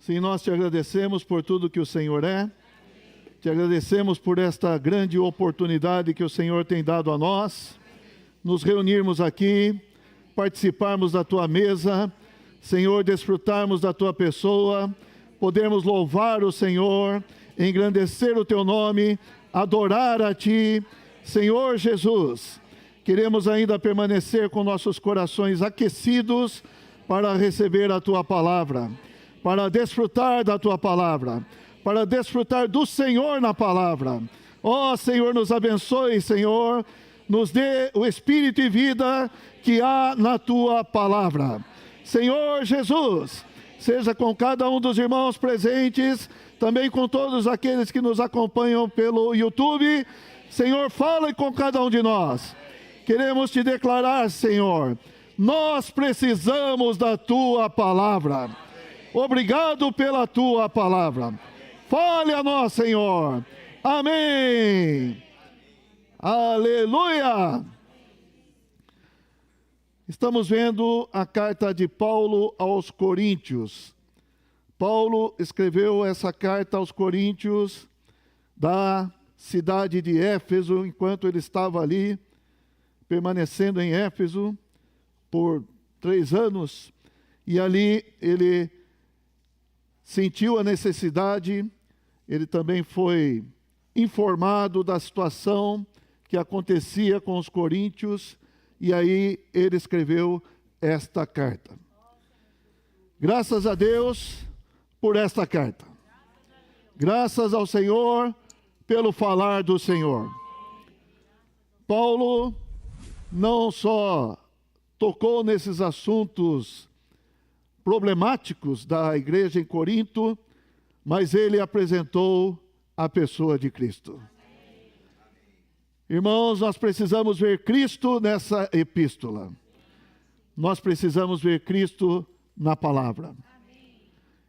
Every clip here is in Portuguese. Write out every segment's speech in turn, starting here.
Sim, nós te agradecemos por tudo que o Senhor é. Te agradecemos por esta grande oportunidade que o Senhor tem dado a nós. Nos reunirmos aqui, participarmos da tua mesa, Senhor, desfrutarmos da tua pessoa, podermos louvar o Senhor, engrandecer o teu nome, adorar a ti, Senhor Jesus. Queremos ainda permanecer com nossos corações aquecidos para receber a tua palavra, para desfrutar da tua palavra, para desfrutar do Senhor na palavra. Ó Senhor, nos abençoe, Senhor, nos dê o espírito e vida que há na tua palavra. Senhor Jesus, seja com cada um dos irmãos presentes, também com todos aqueles que nos acompanham pelo YouTube. Senhor, fala com cada um de nós. Queremos te declarar, Senhor, nós precisamos da tua palavra. Obrigado pela tua palavra. Fale a nós, Senhor. Amém. Aleluia. Estamos vendo a carta de Paulo aos Coríntios. Paulo escreveu essa carta aos Coríntios da cidade de Éfeso, enquanto ele estava ali, permanecendo em Éfeso por 3 anos. E ali ele sentiu a necessidade, ele também foi informado da situação que acontecia com os coríntios, e aí ele escreveu esta carta. Graças a Deus por esta carta. Graças ao Senhor pelo falar do Senhor. Paulo não só tocou nesses assuntos problemáticos da igreja em Corinto, mas ele apresentou a pessoa de Cristo. Irmãos, nós precisamos ver Cristo nessa epístola. Nós precisamos ver Cristo na palavra.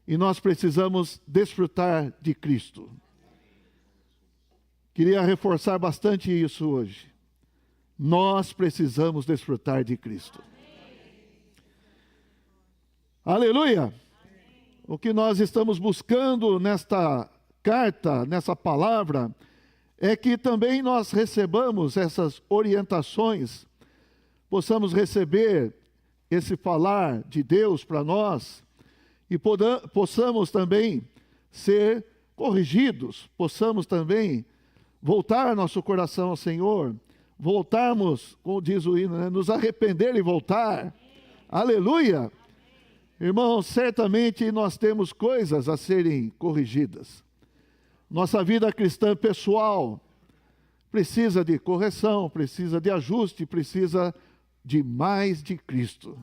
E nós precisamos desfrutar de Cristo. Queria reforçar bastante isso hoje. Nós precisamos desfrutar de Cristo. Aleluia! O que nós estamos buscando nesta carta, nessa palavra, é que também nós recebamos essas orientações, possamos receber esse falar de Deus para nós e possamos também ser corrigidos, possamos também voltar nosso coração ao Senhor, voltarmos, como diz o hino, né? Nos arrepender e voltar. Aleluia! Irmãos, certamente nós temos coisas a serem corrigidas. Nossa vida cristã pessoal precisa de correção, precisa de ajuste, precisa de mais de Cristo.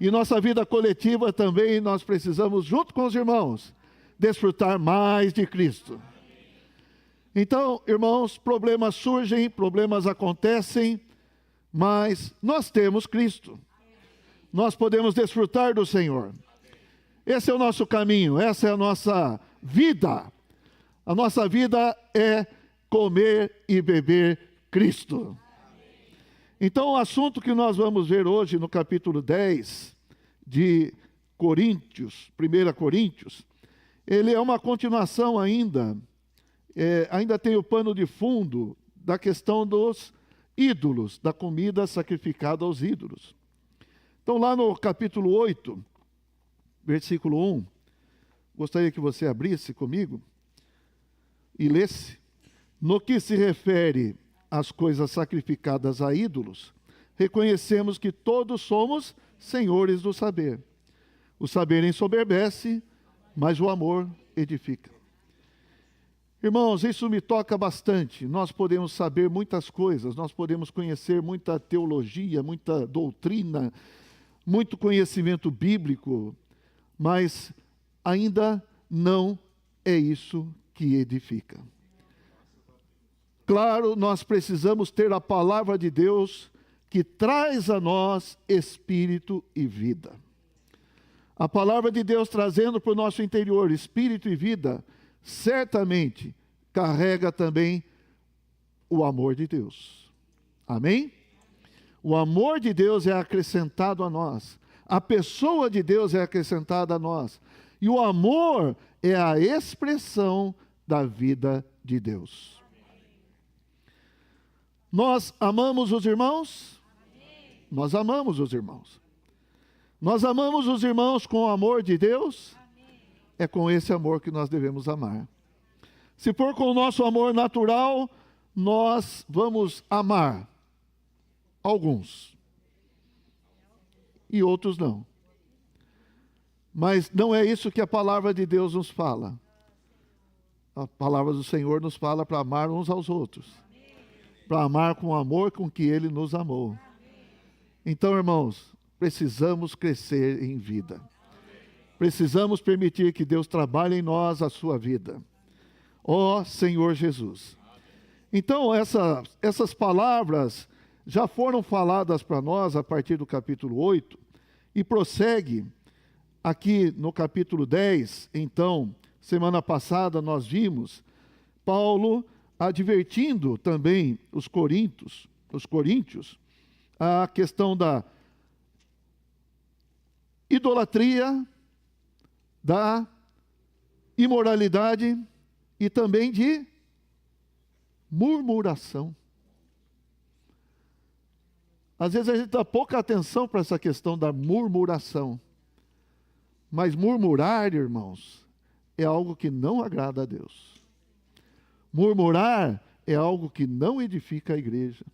E nossa vida coletiva também nós precisamos, junto com os irmãos, desfrutar mais de Cristo. Então, irmãos, problemas surgem, problemas acontecem, mas nós temos Cristo. Nós podemos desfrutar do Senhor. Esse é o nosso caminho, essa é a nossa vida. A nossa vida é comer e beber Cristo. Então, o assunto que nós vamos ver hoje no capítulo 10 de Coríntios, 1 Coríntios, ele é uma continuação ainda tem o pano de fundo da questão dos ídolos, da comida sacrificada aos ídolos. Então, lá no capítulo 8, versículo 1, gostaria que você abrisse comigo e lesse. No que se refere às coisas sacrificadas a ídolos, reconhecemos que todos somos senhores do saber. O saber ensoberbece, mas o amor edifica. Irmãos, isso me toca bastante. Nós podemos saber muitas coisas, nós podemos conhecer muita teologia, muita doutrina, muito conhecimento bíblico, mas ainda não é isso que edifica. Claro, nós precisamos ter a palavra de Deus que traz a nós espírito e vida. A palavra de Deus trazendo para o nosso interior espírito e vida, certamente carrega também o amor de Deus. Amém? O amor de Deus é acrescentado a nós. A pessoa de Deus é acrescentada a nós. E o amor é a expressão da vida de Deus. Nós amamos os irmãos? Nós amamos os irmãos. Nós amamos os irmãos com o amor de Deus? É com esse amor que nós devemos amar. Se for com o nosso amor natural, nós vamos amar alguns e outros não. Mas não é isso que a palavra de Deus nos fala. A palavra do Senhor nos fala para amar uns aos outros, para amar com o amor com que Ele nos amou. Então, irmãos, precisamos crescer em vida. Precisamos permitir que Deus trabalhe em nós a sua vida. Ó Senhor Jesus. Então, essas palavras já foram faladas para nós a partir do capítulo 8 e prossegue aqui no capítulo 10. Então, semana passada nós vimos Paulo advertindo também os coríntios, a questão da idolatria, da imoralidade e também de murmuração. Às vezes a gente dá pouca atenção para essa questão da murmuração. Mas murmurar, irmãos, é algo que não agrada a Deus. Murmurar é algo que não edifica a igreja.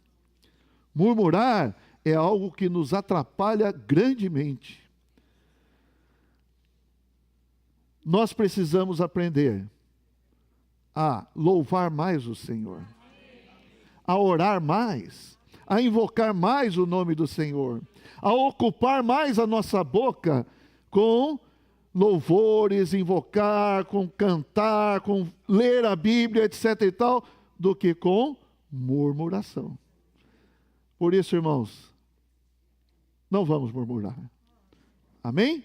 Murmurar é algo que nos atrapalha grandemente. Nós precisamos aprender a louvar mais o Senhor, a orar mais, a invocar mais o nome do Senhor, a ocupar mais a nossa boca com louvores, invocar, com cantar, com ler a Bíblia, etc. e tal, do que com murmuração. Por isso, irmãos, não vamos murmurar. Amém?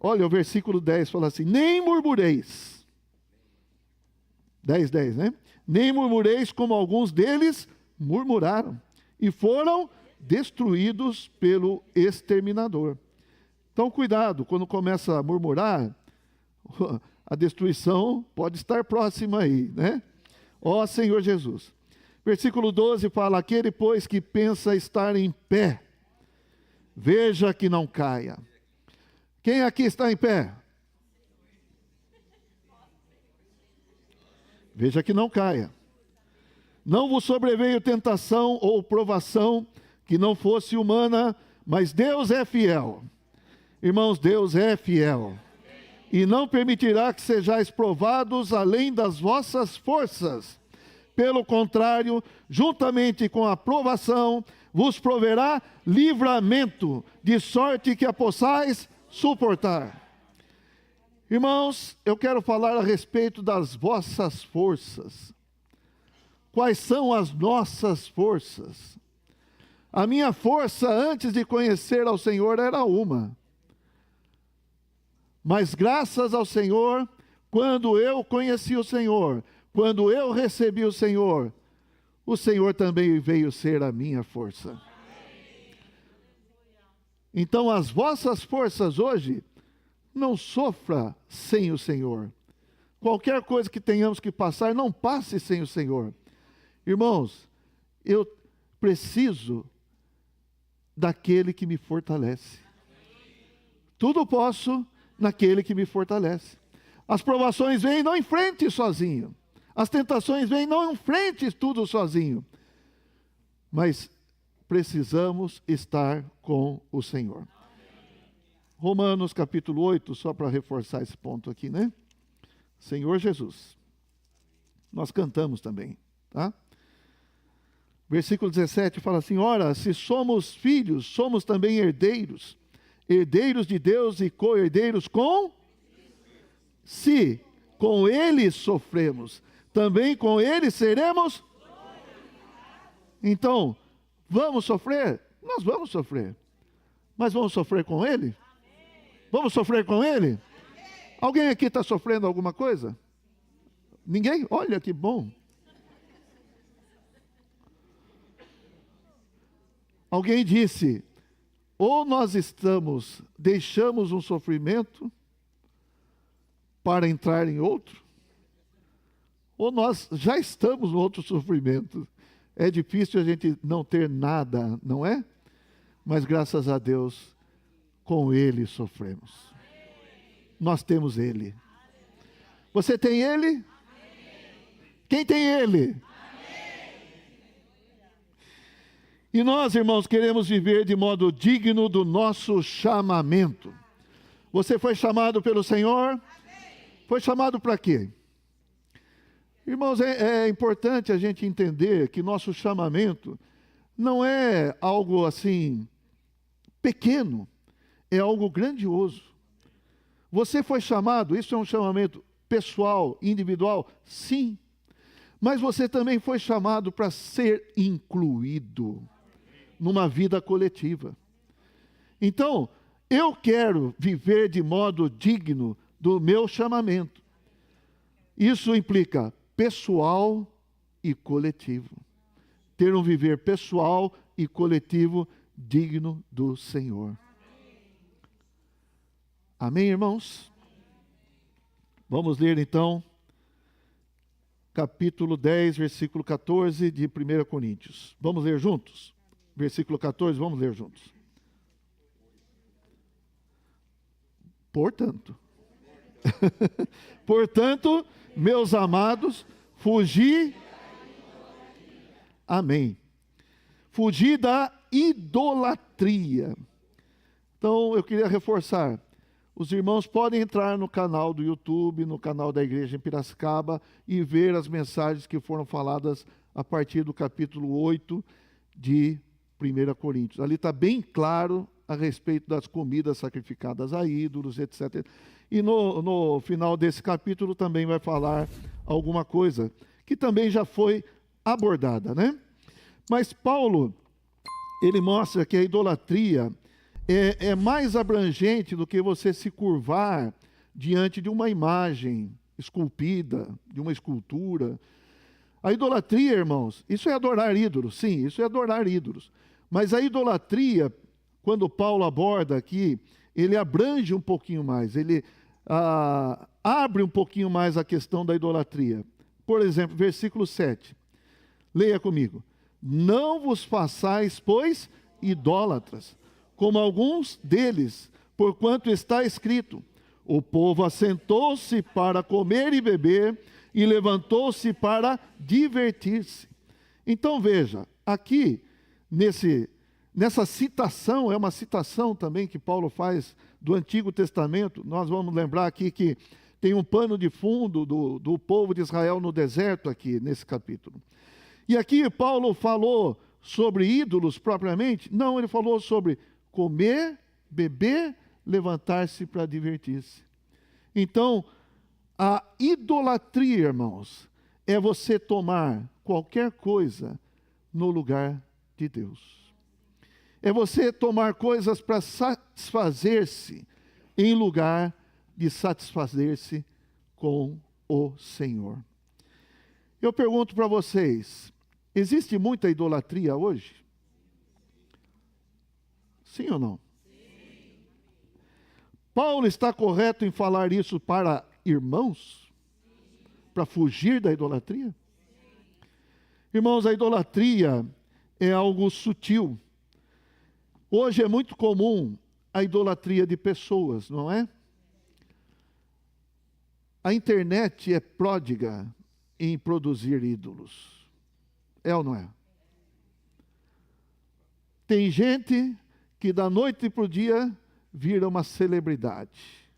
Olha, o versículo 10 fala assim: nem murmureis. 10, né? Nem murmureis como alguns deles murmuraram e foram destruídos pelo exterminador. Então, cuidado, quando começa a murmurar, a destruição pode estar próxima aí, né? Ó Senhor Jesus. Versículo 12 fala: aquele, pois, que pensa estar em pé, veja que não caia. Quem aqui está em pé? Veja que não caia. Não vos sobreveio tentação ou provação que não fosse humana, mas Deus é fiel. Irmãos, Deus é fiel. E não permitirá que sejais provados além das vossas forças. Pelo contrário, juntamente com a provação, vos proverá livramento, de sorte que a possais suportar. Irmãos, eu quero falar a respeito das vossas forças. Quais são as nossas forças? A minha força antes de conhecer ao Senhor era uma. Mas graças ao Senhor, quando eu conheci o Senhor, quando eu recebi o Senhor também veio ser a minha força. Então as vossas forças hoje, não sofra sem o Senhor. Qualquer coisa que tenhamos que passar, não passe sem o Senhor. Irmãos, eu preciso daquele que me fortalece. Tudo posso naquele que me fortalece. As provações vêm, não enfrente sozinho. As tentações vêm, não enfrente tudo sozinho. Mas precisamos estar com o Senhor. Romanos capítulo 8, só para reforçar esse ponto aqui, né? Senhor Jesus. Nós cantamos também, tá? Versículo 17 fala assim: ora, se somos filhos, somos também herdeiros, herdeiros de Deus e co-herdeiros com... Se com Ele sofremos, também com Ele seremos... Então, vamos sofrer? Nós vamos sofrer. Mas vamos sofrer com Ele? Vamos sofrer com Ele? Alguém aqui está sofrendo alguma coisa? Ninguém? Olha que bom. Alguém disse: Ou nós deixamos um sofrimento para entrar em outro, ou nós já estamos no outro sofrimento. É difícil a gente não ter nada, não é? Mas graças a Deus, com Ele sofremos. Nós temos Ele. Você tem Ele? Quem tem Ele? E nós, irmãos, queremos viver de modo digno do nosso chamamento. Você foi chamado pelo Senhor? Foi chamado para quê? Irmãos, é importante a gente entender que nosso chamamento não é algo assim pequeno, é algo grandioso. Você foi chamado, isso é um chamamento pessoal, individual? Sim. Mas você também foi chamado para ser incluído numa vida coletiva. Então, eu quero viver de modo digno do meu chamamento. Isso implica pessoal e coletivo. Ter um viver pessoal e coletivo digno do Senhor. Amém, irmãos? Vamos ler então, capítulo 10, versículo 14 de 1 Coríntios. Vamos ler juntos? Versículo 14, vamos ler juntos. Portanto, portanto, meus amados, fugi. Amém. Fugi da idolatria. Então, eu queria reforçar. Os irmãos podem entrar no canal do YouTube, no canal da Igreja em Piracicaba e ver as mensagens que foram faladas a partir do capítulo 8 de 1 Coríntios. Ali está bem claro a respeito das comidas sacrificadas a ídolos, etc. E no final desse capítulo também vai falar alguma coisa que também já foi abordada, né? Mas Paulo, ele mostra que a idolatria é mais abrangente do que você se curvar diante de uma imagem esculpida, de uma escultura. A idolatria, irmãos, isso é adorar ídolos, sim, isso é adorar ídolos. Mas a idolatria, quando Paulo aborda aqui, ele abrange um pouquinho mais, ele abre um pouquinho mais a questão da idolatria. Por exemplo, versículo 7. Leia comigo. Não vos façais, pois, idólatras, como alguns deles, porquanto está escrito, o povo assentou-se para comer e beber, e levantou-se para divertir-se. Então veja, aqui, nessa citação, é uma citação também que Paulo faz do Antigo Testamento, nós vamos lembrar aqui que tem um pano de fundo do povo de Israel no deserto aqui, nesse capítulo. E aqui Paulo falou sobre ídolos propriamente? Não, ele falou sobre comer, beber, levantar-se para divertir-se. Então, a idolatria, irmãos, é você tomar qualquer coisa no lugar de Deus. É você tomar coisas para satisfazer-se em lugar de satisfazer-se com o Senhor. Eu pergunto para vocês, existe muita idolatria hoje? Sim ou não? Sim. Paulo está correto em falar isso para irmãos? Para fugir da idolatria? Sim. Irmãos, a idolatria é algo sutil. Hoje é muito comum a idolatria de pessoas, não é? A internet é pródiga em produzir ídolos. É ou não é? Tem gente que da noite para o dia vira uma celebridade.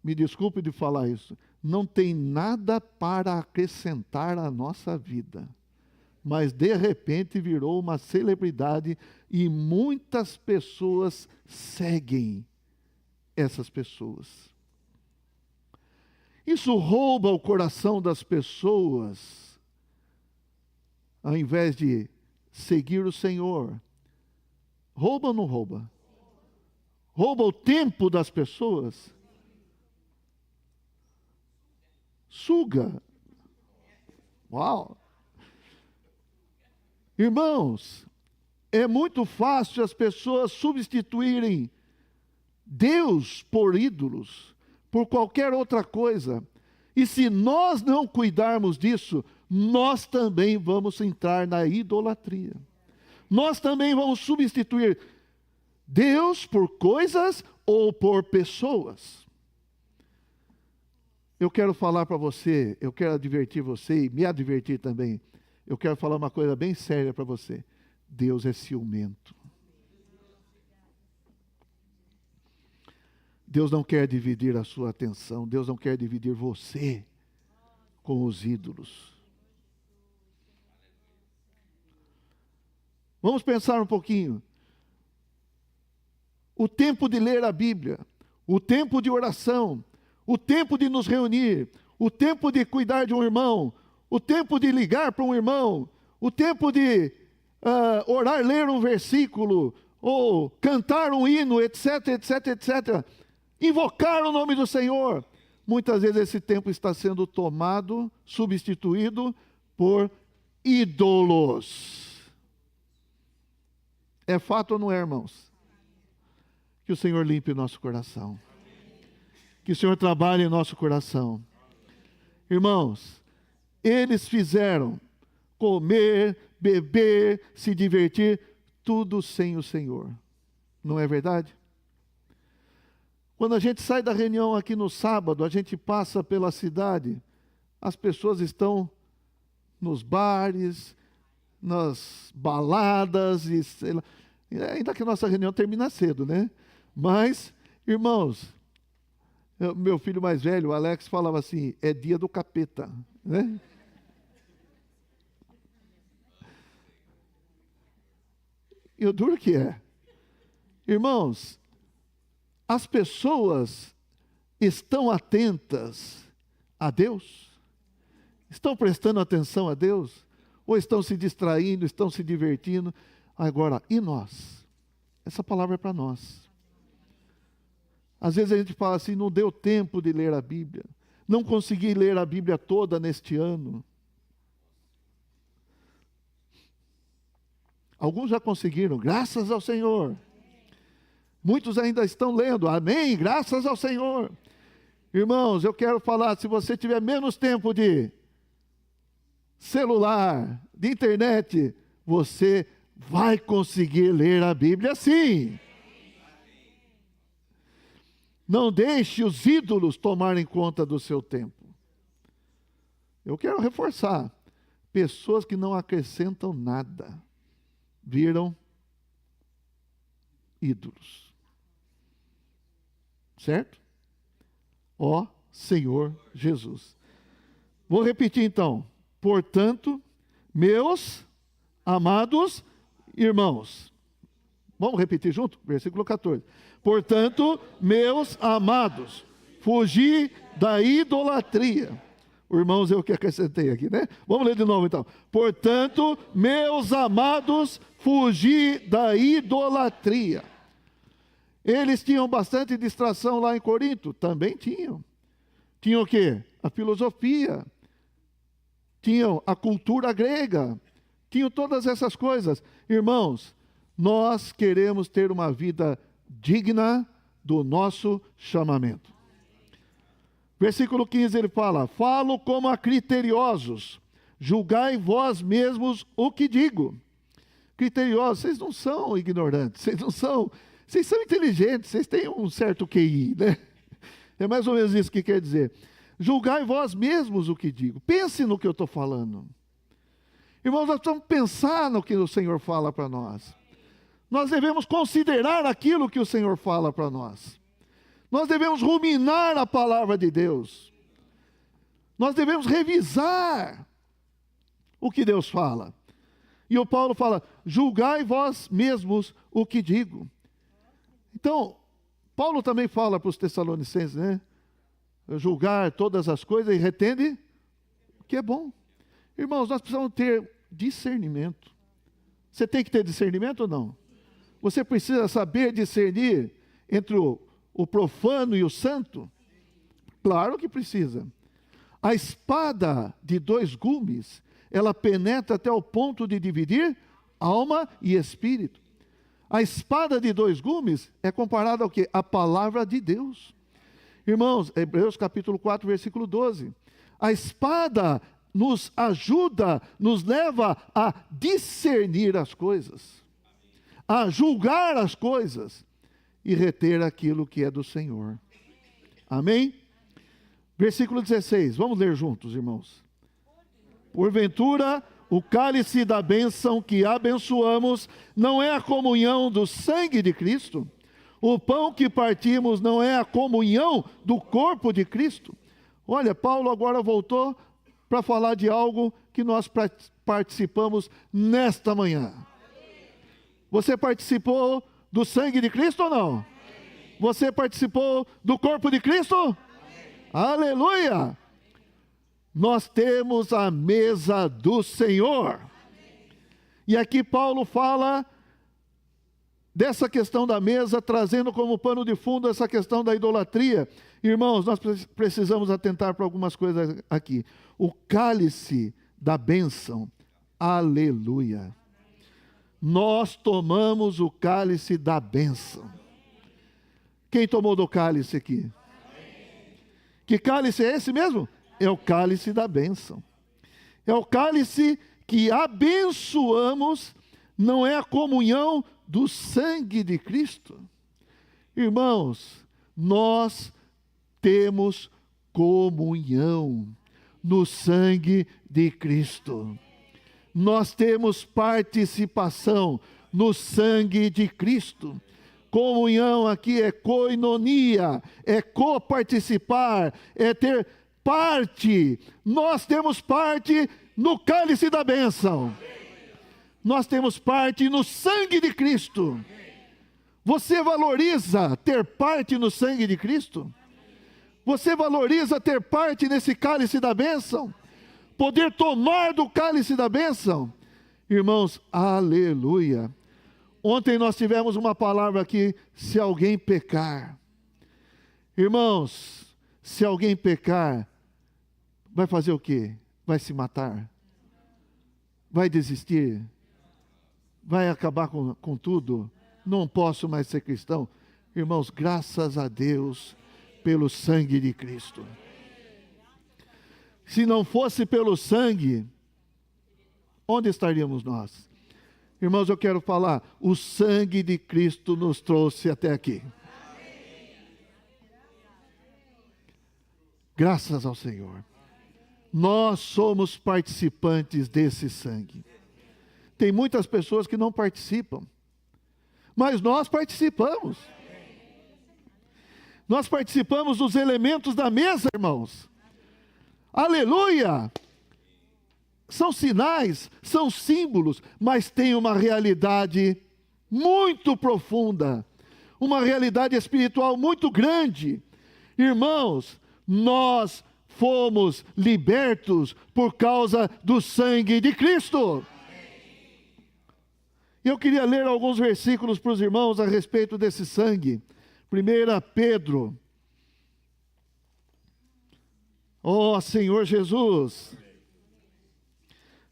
Me desculpe de falar isso. Não tem nada para acrescentar à nossa vida. Mas de repente virou uma celebridade e muitas pessoas seguem essas pessoas. Isso rouba o coração das pessoas, ao invés de seguir o Senhor. Rouba ou não rouba? Rouba o tempo das pessoas? Suga. Uau! Irmãos, é muito fácil as pessoas substituírem Deus por ídolos, por qualquer outra coisa. E se nós não cuidarmos disso, nós também vamos entrar na idolatria. Nós também vamos substituir Deus por coisas ou por pessoas. Eu quero falar para você, eu quero advertir você e me advertir também. Eu quero falar uma coisa bem séria para você. Deus é ciumento. Deus não quer dividir a sua atenção. Deus não quer dividir você com os ídolos. Vamos pensar um pouquinho. O tempo de ler a Bíblia, o tempo de oração, o tempo de nos reunir, o tempo de cuidar de um irmão, o tempo de ligar para um irmão, o tempo de orar, ler um versículo, ou cantar um hino, etc, etc, etc. Invocar o nome do Senhor. Muitas vezes esse tempo está sendo tomado, substituído por ídolos. É fato ou não é, irmãos? Que o Senhor limpe o nosso coração. Que o Senhor trabalhe em nosso coração. Irmãos, eles fizeram comer, beber, se divertir, tudo sem o Senhor. Não é verdade? Quando a gente sai da reunião aqui no sábado, a gente passa pela cidade, as pessoas estão nos bares, nas baladas, e sei lá, ainda que a nossa reunião termina cedo, né? Mas, irmãos, meu filho mais velho, o Alex, falava assim, é dia do capeta, né? E o duro que é. Irmãos, as pessoas estão atentas a Deus? Estão prestando atenção a Deus? Ou estão se distraindo, estão se divertindo? Agora, e nós? Essa palavra é para nós. Às vezes a gente fala assim, não deu tempo de ler a Bíblia. Não consegui ler a Bíblia toda neste ano. Alguns já conseguiram, graças ao Senhor. Muitos ainda estão lendo, amém, graças ao Senhor. Irmãos, eu quero falar, se você tiver menos tempo de celular, de internet, você vai conseguir ler a Bíblia sim. Não deixe os ídolos tomarem conta do seu tempo. Eu quero reforçar, pessoas que não acrescentam nada, viram ídolos. Certo? Ó Senhor Jesus. Vou repetir então. Portanto, meus amados irmãos. Vamos repetir junto? Versículo 14. Portanto, meus amados, fugi da idolatria. Irmãos, eu que acrescentei aqui, né? Vamos ler de novo então. Portanto, meus amados, fugi da idolatria. Eles tinham bastante distração lá em Corinto? Também tinham. Tinham o quê? A filosofia. Tinham a cultura grega. Tinham todas essas coisas. Irmãos, nós queremos ter uma vida digna do nosso chamamento. Versículo 15 ele fala, falo como a criteriosos, julgai vós mesmos o que digo. Criteriosos, vocês não são ignorantes, vocês são inteligentes, vocês têm um certo QI, né? É mais ou menos isso que quer dizer. Julgai vós mesmos o que digo. Pense no que eu estou falando. Irmãos, nós precisamos pensar no que o Senhor fala para nós. Nós devemos considerar aquilo que o Senhor fala para nós. Nós devemos ruminar a palavra de Deus. Nós devemos revisar o que Deus fala. E o Paulo fala, julgai vós mesmos o que digo. Então, Paulo também fala para os Tessalonicenses, né? Julgar todas as coisas e retende o que é bom. Irmãos, nós precisamos ter discernimento. Você tem que ter discernimento ou não? Você precisa saber discernir entre o profano e o santo? Claro que precisa. A espada de dois gumes, ela penetra até o ponto de dividir alma e espírito. A espada de dois gumes é comparada ao quê? A palavra de Deus. Irmãos, Hebreus capítulo 4, versículo 12. A espada nos ajuda, nos leva a discernir as coisas, a julgar as coisas e reter aquilo que é do Senhor. Amém? Versículo 16, vamos ler juntos, irmãos. Porventura, o cálice da bênção que abençoamos não é a comunhão do sangue de Cristo? O pão que partimos não é a comunhão do corpo de Cristo? Olha, Paulo agora voltou para falar de algo que nós participamos nesta manhã. Você participou do sangue de Cristo ou não? Você participou do corpo de Cristo? Aleluia! Nós temos a mesa do Senhor. E aqui Paulo fala dessa questão da mesa, trazendo como pano de fundo essa questão da idolatria. Irmãos, nós precisamos atentar para algumas coisas aqui. O cálice da bênção, aleluia. Nós tomamos o cálice da bênção. Quem tomou do cálice aqui? Que cálice é esse mesmo? É o cálice da bênção. É o cálice que abençoamos, não é a comunhão do sangue de Cristo. Irmãos, nós temos comunhão no sangue de Cristo. Nós temos participação no sangue de Cristo. Comunhão aqui é koinonia, é coparticipar, é ter parte. Nós temos parte no cálice da bênção. Nós temos parte no sangue de Cristo. Você valoriza ter parte no sangue de Cristo? Você valoriza ter parte nesse cálice da bênção? Poder tomar do cálice da bênção? Irmãos, aleluia. Ontem nós tivemos uma palavra aqui, se alguém pecar. Irmãos, se alguém pecar, vai fazer o quê? Vai se matar? Vai desistir? Vai acabar com tudo? Não posso mais ser cristão? Irmãos, graças a Deus pelo sangue de Cristo. Se não fosse pelo sangue, onde estaríamos nós? Irmãos, eu quero falar, o sangue de Cristo nos trouxe até aqui. Graças ao Senhor. Nós somos participantes desse sangue. Tem muitas pessoas que não participam, mas nós participamos. Nós participamos dos elementos da mesa, irmãos. Aleluia! São sinais, são símbolos, mas tem uma realidade muito profunda, uma realidade espiritual muito grande. Irmãos, nós fomos libertos por causa do sangue de Cristo. Eu queria ler alguns versículos para os irmãos a respeito desse sangue. 1 Pedro. Oh, Senhor Jesus.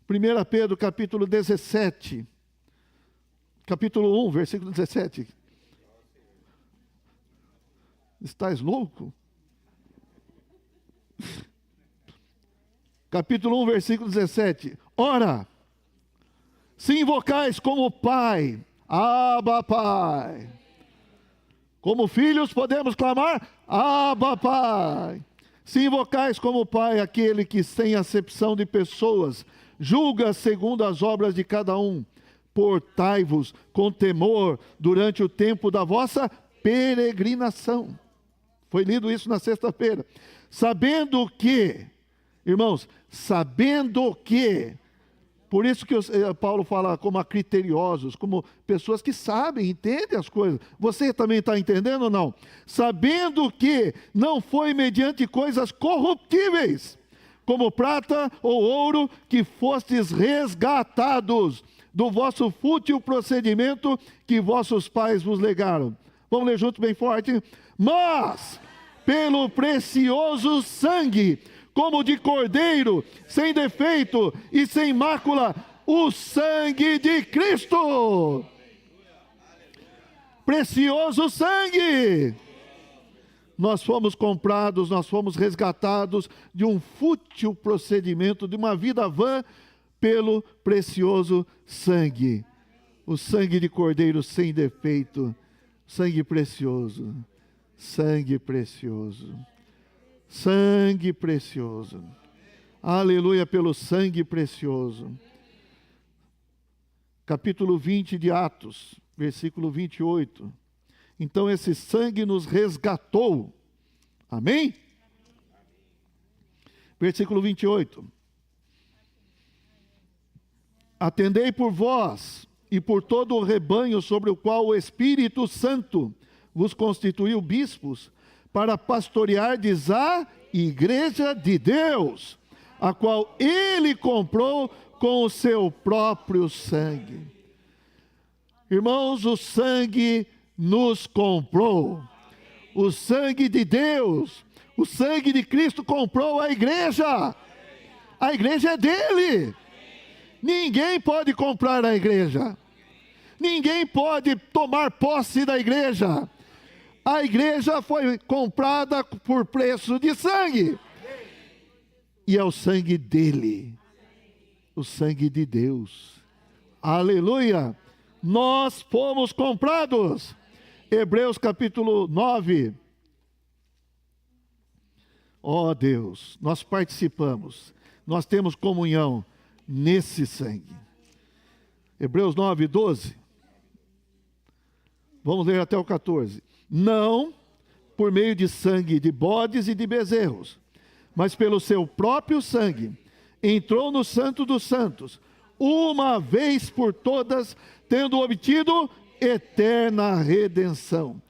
1 Pedro, capítulo 17. Capítulo 1, versículo 17. Estás louco? Capítulo 1, versículo 17. Ora, se invocais como Pai, Abba Pai. Como filhos podemos clamar, Abba Pai. Se invocais como Pai aquele que sem acepção de pessoas, julga segundo as obras de cada um, portai-vos com temor durante o tempo da vossa peregrinação. Foi lido isso na sexta-feira. Sabendo que, irmãos, sabendo que, por isso que Paulo fala como a criteriosos, como pessoas que sabem, entendem as coisas. Você também está entendendo ou não? Sabendo que não foi mediante coisas corruptíveis, como prata ou ouro, que fostes resgatados do vosso fútil procedimento que vossos pais vos legaram. Vamos ler junto bem forte. Mas, pelo precioso sangue, como de cordeiro, sem defeito e sem mácula, o sangue de Cristo. Precioso sangue. Nós fomos comprados, nós fomos resgatados de um fútil procedimento, de uma vida vã, pelo precioso sangue. O sangue de Cordeiro sem defeito, sangue precioso, sangue precioso, sangue precioso. Aleluia pelo sangue precioso. Capítulo 20 de Atos, versículo 28. Então esse sangue nos resgatou. Amém? Versículo 28. Atendei por vós e por todo o rebanho sobre o qual o Espírito Santo vos constituiu bispos, para pastoreardes a igreja de Deus, a qual ele comprou com o seu próprio sangue. Irmãos, o sangue nos comprou. O sangue de Deus, o sangue de Cristo comprou a igreja. A igreja é dele. Ninguém pode comprar a igreja. Ninguém pode tomar posse da igreja. A igreja foi comprada por preço de sangue. E é o sangue dele. O sangue de Deus. Aleluia! Nós fomos comprados. Hebreus capítulo 9. Ó Deus, nós participamos. Nós temos comunhão nesse sangue. Hebreus 9, 12. Vamos ler até o 14. Não por meio de sangue de bodes e de bezerros, mas pelo seu próprio sangue, entrou no Santo dos Santos, uma vez por todas, tendo obtido eterna redenção.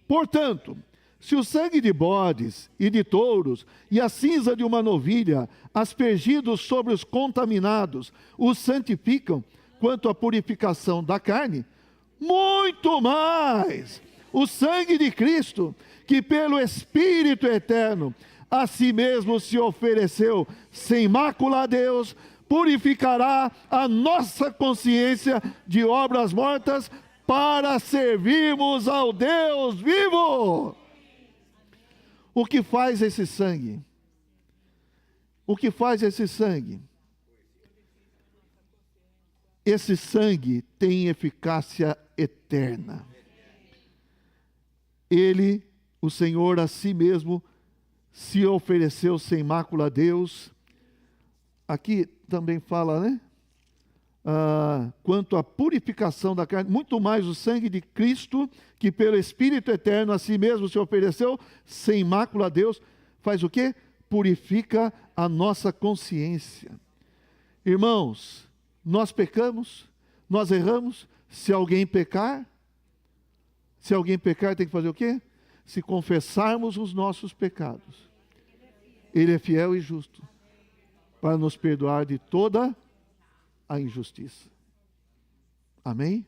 Portanto, se o sangue de bodes e de touros e a cinza de uma novilha, aspergidos sobre os contaminados, os santificam quanto à purificação da carne, muito mais o sangue de Cristo, que pelo Espírito eterno a si mesmo se ofereceu sem mácula a Deus, purificará a nossa consciência de obras mortas para servirmos ao Deus vivo. O que faz esse sangue? O que faz esse sangue? Esse sangue tem eficácia eterna. Ele, o Senhor, a si mesmo se ofereceu sem mácula a Deus. Aqui também fala, né? Quanto à purificação da carne, muito mais o sangue de Cristo, que pelo Espírito eterno a si mesmo se ofereceu sem mácula a Deus, faz o quê? Purifica a nossa consciência. Irmãos, nós pecamos, nós erramos. Se alguém pecar, tem que fazer o quê? Se confessarmos os nossos pecados, Ele é fiel e justo para nos perdoar de toda a injustiça. Amém?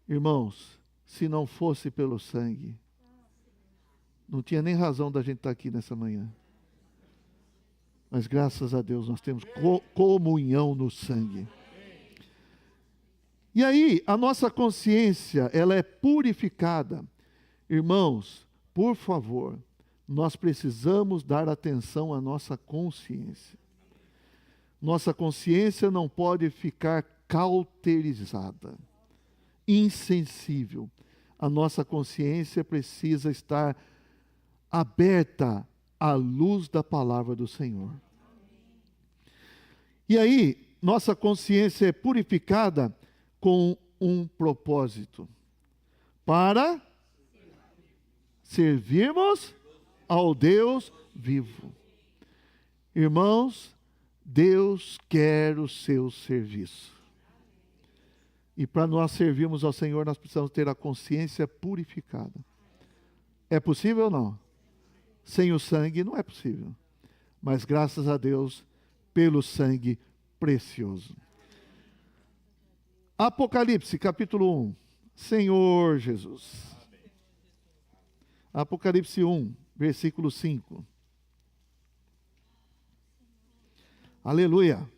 Irmãos, se não fosse pelo sangue, não tinha nem razão da gente estar aqui nessa manhã. Mas graças a Deus nós temos comunhão no sangue. E aí, a nossa consciência, ela é purificada. Irmãos, por favor, nós precisamos dar atenção à nossa consciência. Nossa consciência não pode ficar cauterizada, insensível. A nossa consciência precisa estar aberta à luz da palavra do Senhor. E aí, nossa consciência é purificada com um propósito, para servirmos ao Deus vivo. Irmãos, Deus quer o seu serviço. E para nós servirmos ao Senhor, nós precisamos ter a consciência purificada. É possível ou não? Sem o sangue não é possível. Mas graças a Deus, pelo sangue precioso. Apocalipse, capítulo 1. Senhor Jesus. Apocalipse 1, versículo 5. Aleluia.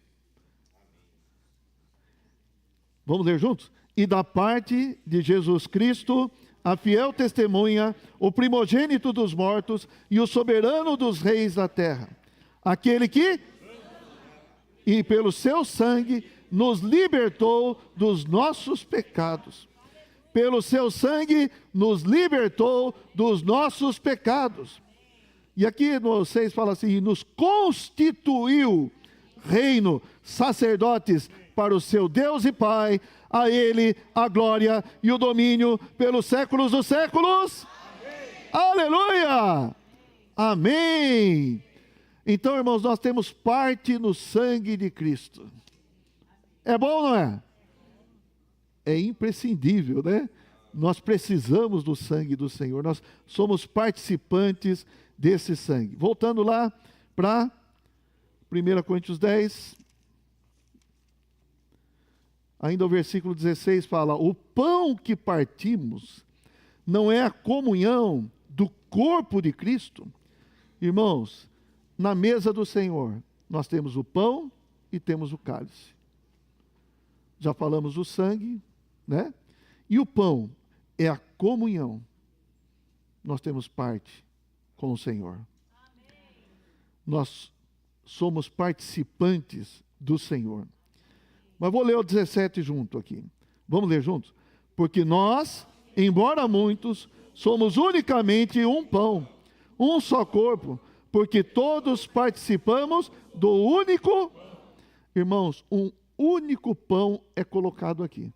Vamos ler juntos? E da parte de Jesus Cristo, a fiel testemunha, o primogênito dos mortos e o soberano dos reis da terra. Aquele que, e pelo seu sangue, nos libertou dos nossos pecados. Pelo seu sangue, nos libertou dos nossos pecados. E aqui no 6 fala assim, e nos constituiu reino, sacerdotes para o seu Deus e Pai, a Ele a glória e o domínio pelos séculos dos séculos. Amém. Aleluia! Amém! Então, irmãos, nós temos parte no sangue de Cristo. É bom, não é? É imprescindível, né? Nós precisamos do sangue do Senhor, nós somos participantes desse sangue. Voltando lá para 1 Coríntios 10, ainda o versículo 16 fala, o pão que partimos não é a comunhão do corpo de Cristo? Irmãos, na mesa do Senhor, nós temos o pão e temos o cálice. Já falamos do sangue, né? E o pão é a comunhão. Nós temos parte com o Senhor. Amém. Nós somos participantes do Senhor. Mas vou ler o 17 junto aqui. Vamos ler juntos? Porque nós, embora muitos, somos unicamente um pão, um só corpo, porque todos participamos do único. Irmãos, um único pão é colocado aqui.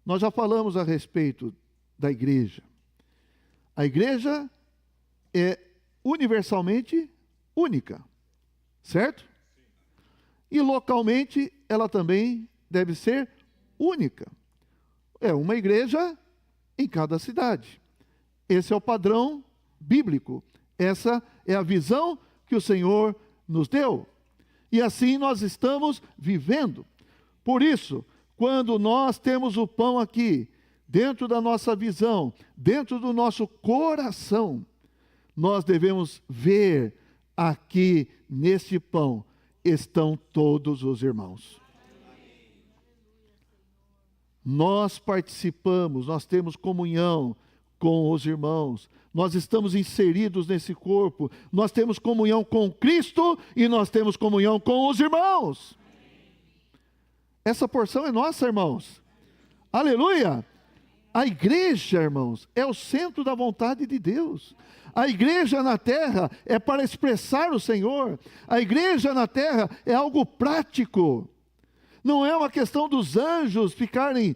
Nós já falamos a respeito da igreja. A igreja é universalmente única, certo? E localmente ela também deve ser única. É uma igreja em cada cidade. Esse é o padrão bíblico. Essa é a visão que o Senhor nos deu. E assim nós estamos vivendo. Por isso, quando nós temos o pão aqui, dentro da nossa visão, dentro do nosso coração, nós devemos ver aqui neste pão estão todos os irmãos. Nós participamos, nós temos comunhão com os irmãos, nós estamos inseridos nesse corpo, nós temos comunhão com Cristo e nós temos comunhão com os irmãos. Essa porção é nossa, irmãos. Aleluia! A igreja, irmãos, é o centro da vontade de Deus. A igreja na terra é para expressar o Senhor. A igreja na terra é algo prático. Não é uma questão dos anjos ficarem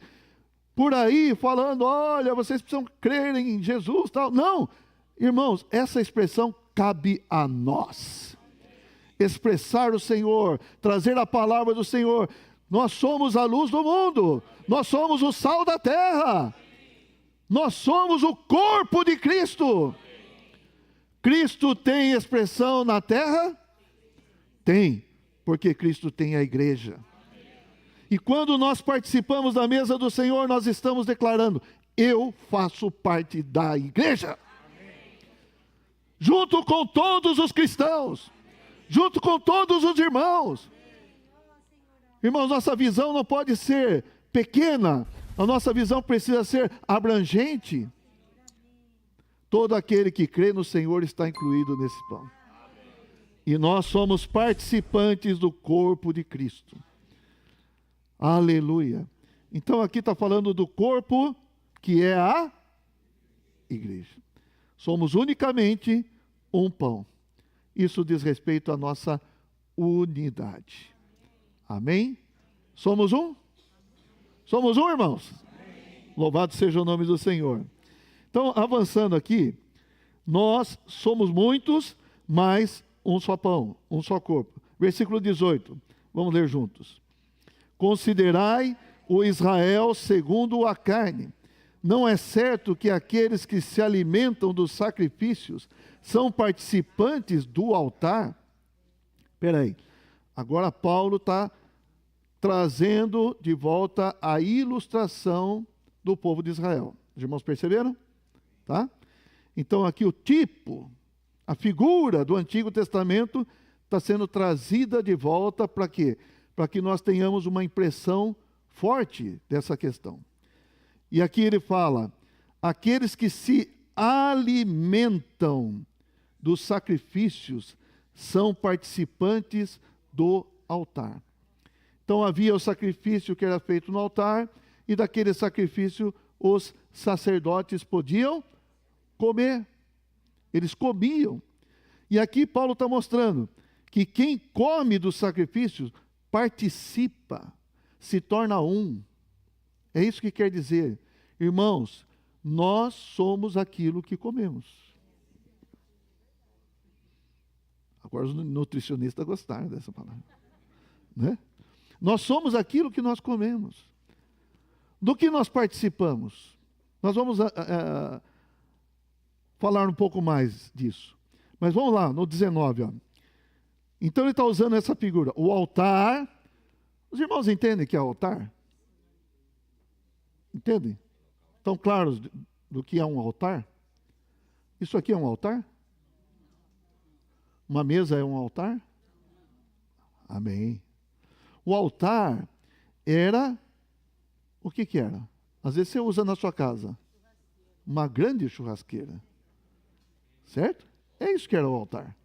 por aí falando, olha, vocês precisam crer em Jesus, tal. Não, irmãos, essa expressão cabe a nós. Expressar o Senhor, trazer a palavra do Senhor. Nós somos a luz do mundo. Nós somos o sal da terra. Nós somos o corpo de Cristo. Cristo tem expressão na terra? Tem, porque Cristo tem a igreja. E quando nós participamos da mesa do Senhor, nós estamos declarando, eu faço parte da igreja. Junto com todos os cristãos, junto com todos os irmãos. Irmãos, nossa visão não pode ser pequena, a nossa visão precisa ser abrangente. Todo aquele que crê no Senhor está incluído nesse pão. E nós somos participantes do corpo de Cristo. Aleluia. Então aqui está falando do corpo que é a igreja. Somos unicamente um pão. Isso diz respeito à nossa unidade. Amém? Somos um? Somos um, irmãos? Amém. Louvado seja o nome do Senhor. Então, avançando aqui, nós somos muitos, mas um só pão, um só corpo. Versículo 18, vamos ler juntos. Considerai o Israel segundo a carne. Não é certo que aqueles que se alimentam dos sacrifícios são participantes do altar? Espera aí. Agora Paulo está trazendo de volta a ilustração do povo de Israel. Os irmãos perceberam? Tá? Então aqui o tipo, a figura do Antigo Testamento está sendo trazida de volta para quê? para que nós tenhamos uma impressão forte dessa questão. E aqui ele fala: aqueles que se alimentam dos sacrifícios são participantes do altar. Então havia o sacrifício que era feito no altar, e daquele sacrifício os sacerdotes podiam comer. Eles comiam. E aqui Paulo está mostrando que quem come dos sacrifícios participa, se torna um. É isso que quer dizer. Irmãos, nós somos aquilo que comemos. Agora os nutricionistas gostaram dessa palavra, né? Nós somos aquilo que nós comemos. Do que nós participamos? Nós vamos falar um pouco mais disso. Mas vamos lá, no 19. Ó. Então ele está usando essa figura. O altar. Os irmãos entendem que é altar? Entendem? Estão claros do que é um altar? Isso aqui é um altar? Uma mesa é um altar? Amém. O altar era, o que era? Às vezes você usa na sua casa uma grande churrasqueira, certo? É isso que era o altar.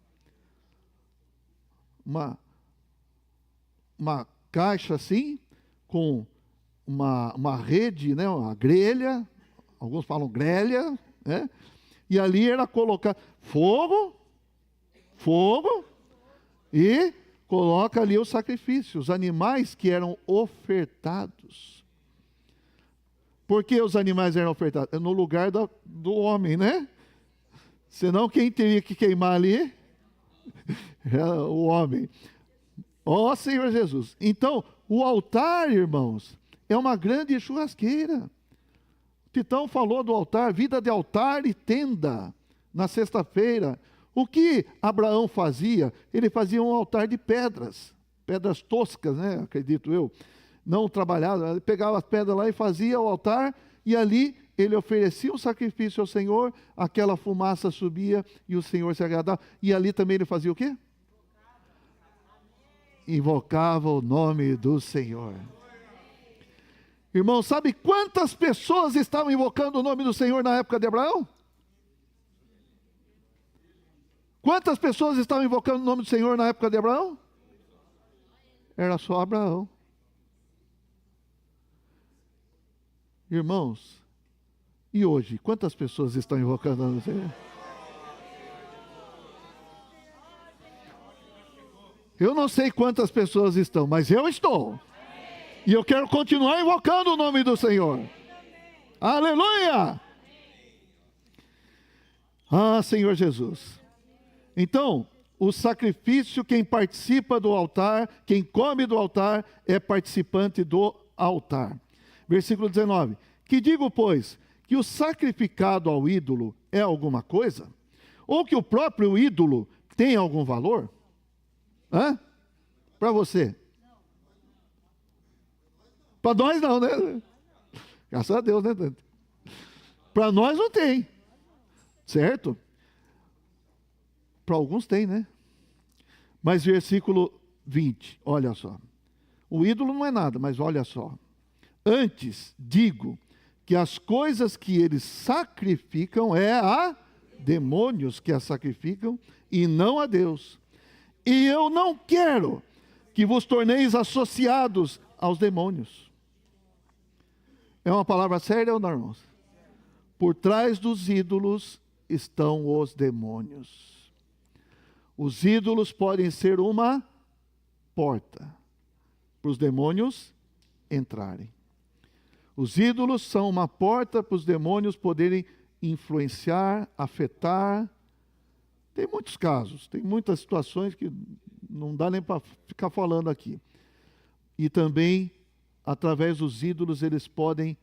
Uma caixa assim, com uma rede, né? Uma grelha, alguns falam grelha, né? E ali era colocar fogo, e coloca ali o sacrifício, os animais que eram ofertados. Por que os animais eram ofertados? No lugar do homem, né? Senão quem teria que queimar ali? Era o homem. Ó Senhor Jesus. Então, o altar, irmãos, é uma grande churrasqueira. Titão falou do altar, vida de altar e tenda, na sexta-feira. O que Abraão fazia? Ele fazia um altar de pedras toscas, né? Acredito eu, não trabalhadas. Ele pegava as pedras lá e fazia o altar, e ali ele oferecia um sacrifício ao Senhor, aquela fumaça subia e o Senhor se agradava. E ali também ele fazia o quê? Invocava o nome do Senhor. Irmão, sabe quantas pessoas estavam invocando o nome do Senhor na época de Abraão? Quantas pessoas estavam invocando o nome do Senhor na época de Abraão? Era só Abraão. Irmãos, e hoje, quantas pessoas estão invocando o nome do Senhor? Eu não sei quantas pessoas estão, mas eu estou. E eu quero continuar invocando o nome do Senhor. Aleluia! Ah, Senhor Jesus. Então, o sacrifício, quem participa do altar, quem come do altar, é participante do altar. Versículo 19. Que digo, pois, que o sacrificado ao ídolo é alguma coisa? Ou que o próprio ídolo tem algum valor? Hã? Para você? Para nós não, né? Graças a Deus, né, Dante? Para nós não tem. Certo? Para alguns tem, né? Mas versículo 20, olha só. O ídolo não é nada, mas olha só. Antes digo que as coisas que eles sacrificam é a demônios que as sacrificam e não a Deus. E eu não quero que vos torneis associados aos demônios. É uma palavra séria ou não, irmãos? Por trás dos ídolos estão os demônios. Os ídolos podem ser uma porta para os demônios entrarem. Os ídolos são uma porta para os demônios poderem influenciar, afetar. Tem muitos casos, tem muitas situações que não dá nem para ficar falando aqui. E também, através dos ídolos, eles podem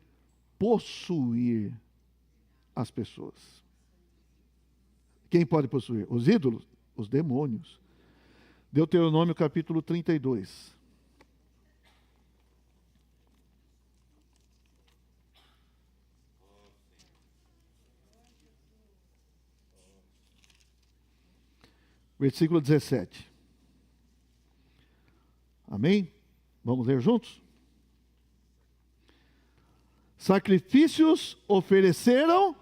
possuir as pessoas. Quem pode possuir? Os ídolos? Os demônios. Deuteronômio capítulo 32. Versículo 17. Amém? Vamos ler juntos? Sacrifícios ofereceram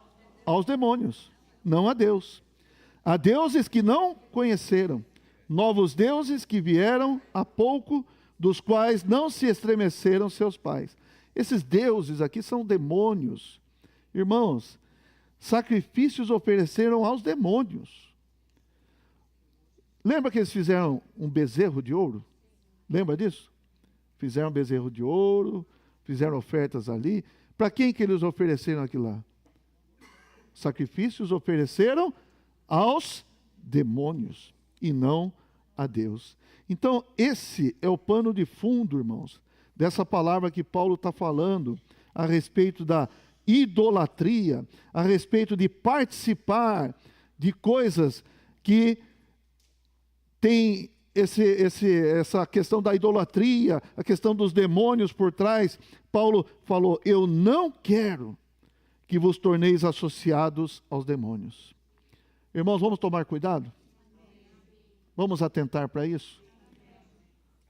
aos demônios, não a Deus. A deuses que não conheceram, novos deuses que vieram há pouco, dos quais não se estremeceram seus pais. Esses deuses aqui são demônios. Irmãos, sacrifícios ofereceram aos demônios. Lembra que eles fizeram um bezerro de ouro? Lembra disso? Fizeram um bezerro de ouro, fizeram ofertas ali. Para quem que eles ofereceram aquilo lá? Sacrifícios ofereceram aos demônios e não a Deus. Então, esse é o pano de fundo, irmãos, dessa palavra que Paulo está falando a respeito da idolatria, a respeito de participar de coisas que tem essa questão da idolatria, a questão dos demônios por trás. Paulo falou: eu não quero que vos torneis associados aos demônios. Irmãos, vamos tomar cuidado? Vamos atentar para isso?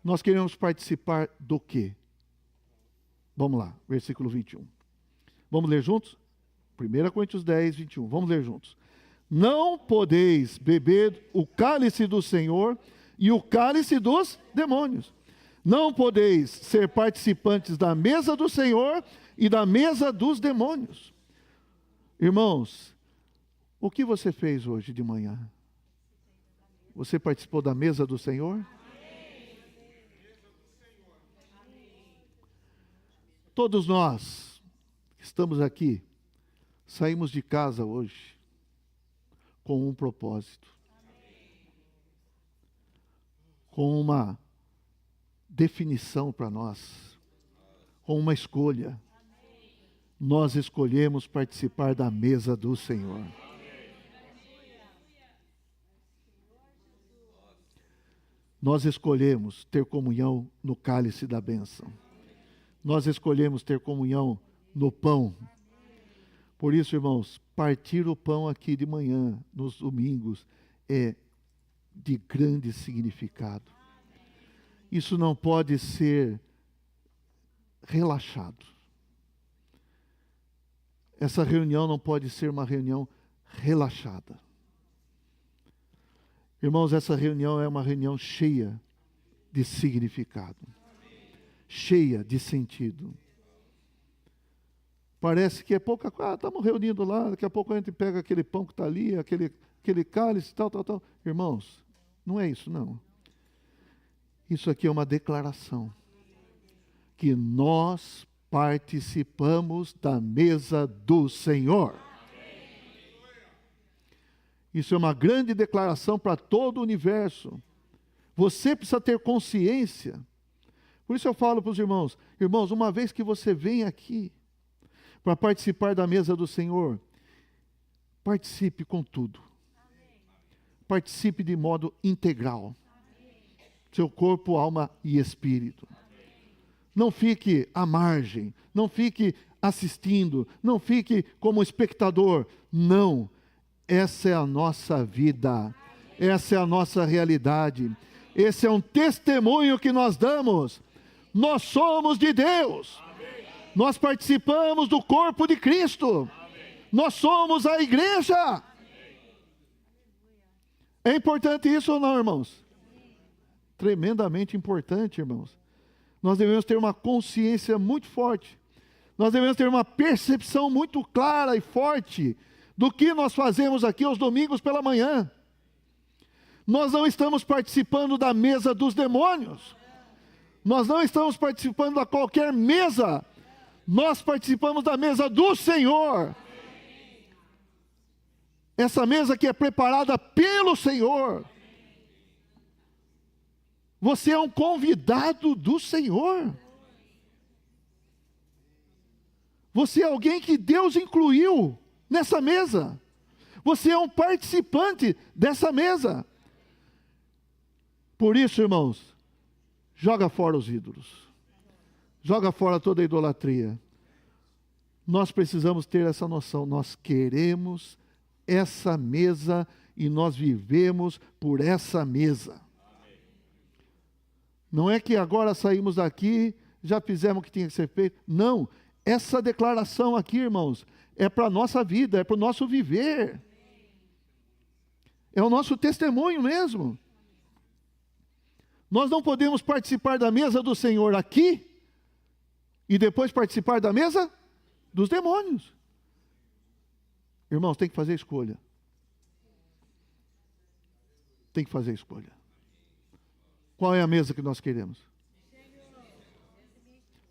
Nós queremos participar do quê? Vamos lá, versículo 21. Vamos ler juntos? 1 Coríntios 10, 21. Vamos ler juntos. Não podeis beber o cálice do Senhor e o cálice dos demônios. Não podeis ser participantes da mesa do Senhor e da mesa dos demônios. Irmãos, o que você fez hoje de manhã? Você participou da mesa do Senhor? Todos nós que estamos aqui, saímos de casa hoje com um propósito, com uma definição para nós, com uma escolha. Nós escolhemos participar da mesa do Senhor. Nós escolhemos ter comunhão no cálice da bênção. Nós escolhemos ter comunhão no pão. Por isso, irmãos, partir o pão aqui de manhã, nos domingos, é de grande significado. Isso não pode ser relaxado. Essa reunião não pode ser uma reunião relaxada. Irmãos, essa reunião é uma reunião cheia de significado, cheia de sentido. Parece que é pouca coisa, estamos reunindo lá, daqui a pouco a gente pega aquele pão que está ali, aquele cálice, tal. Irmãos, não é isso não. Isso aqui é uma declaração, que nós participamos da mesa do Senhor. Isso é uma grande declaração para todo o universo. Você precisa ter consciência. Por isso eu falo para os irmãos, uma vez que você vem aqui para participar da mesa do Senhor, participe com tudo. Participe de modo integral. Seu corpo, alma e espírito. Não fique à margem, não fique assistindo, não fique como espectador. Não. Essa é a nossa vida, essa é a nossa realidade, esse é um testemunho que nós damos. Nós somos de Deus, nós participamos do corpo de Cristo, nós somos a igreja. É importante isso ou não, irmãos? Tremendamente importante, irmãos. Nós devemos ter uma consciência muito forte, nós devemos ter uma percepção muito clara e forte do que nós fazemos aqui aos domingos pela manhã. Nós não estamos participando da mesa dos demônios. Nós não estamos participando da qualquer mesa. Nós participamos da mesa do Senhor. Essa mesa que é preparada pelo Senhor. Você é um convidado do Senhor. Você é alguém que Deus incluiu nessa mesa. Você é um participante dessa mesa. Por isso, irmãos, joga fora os ídolos. Joga fora toda a idolatria. Nós precisamos ter essa noção. Nós queremos essa mesa e nós vivemos por essa mesa. Não é que agora saímos daqui, já fizemos o que tinha que ser feito. Não, essa declaração aqui, irmãos, é para a nossa vida, é para o nosso viver. É o nosso testemunho mesmo. Nós não podemos participar da mesa do Senhor aqui e depois participar da mesa dos demônios. Irmãos, tem que fazer escolha. Tem que fazer escolha. Qual é a mesa que nós queremos?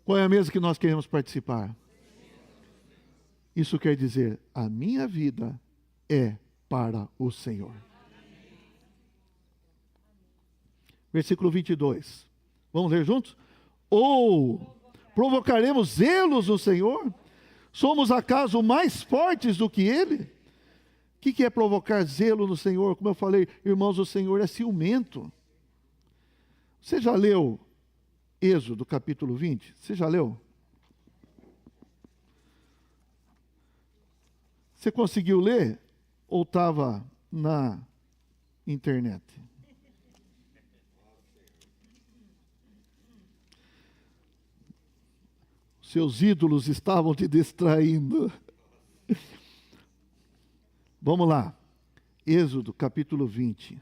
Qual é a mesa que nós queremos participar? Isso quer dizer, a minha vida é para o Senhor. Versículo 22. Vamos ler juntos? Ou provocaremos zelos no Senhor? Somos acaso mais fortes do que Ele? O que é provocar zelo no Senhor? Como eu falei, irmãos, o Senhor é ciumento. Você já leu Êxodo capítulo 20? Você já leu? Você conseguiu ler? Ou estava na internet? Seus ídolos estavam te distraindo. Vamos lá. Êxodo capítulo 20.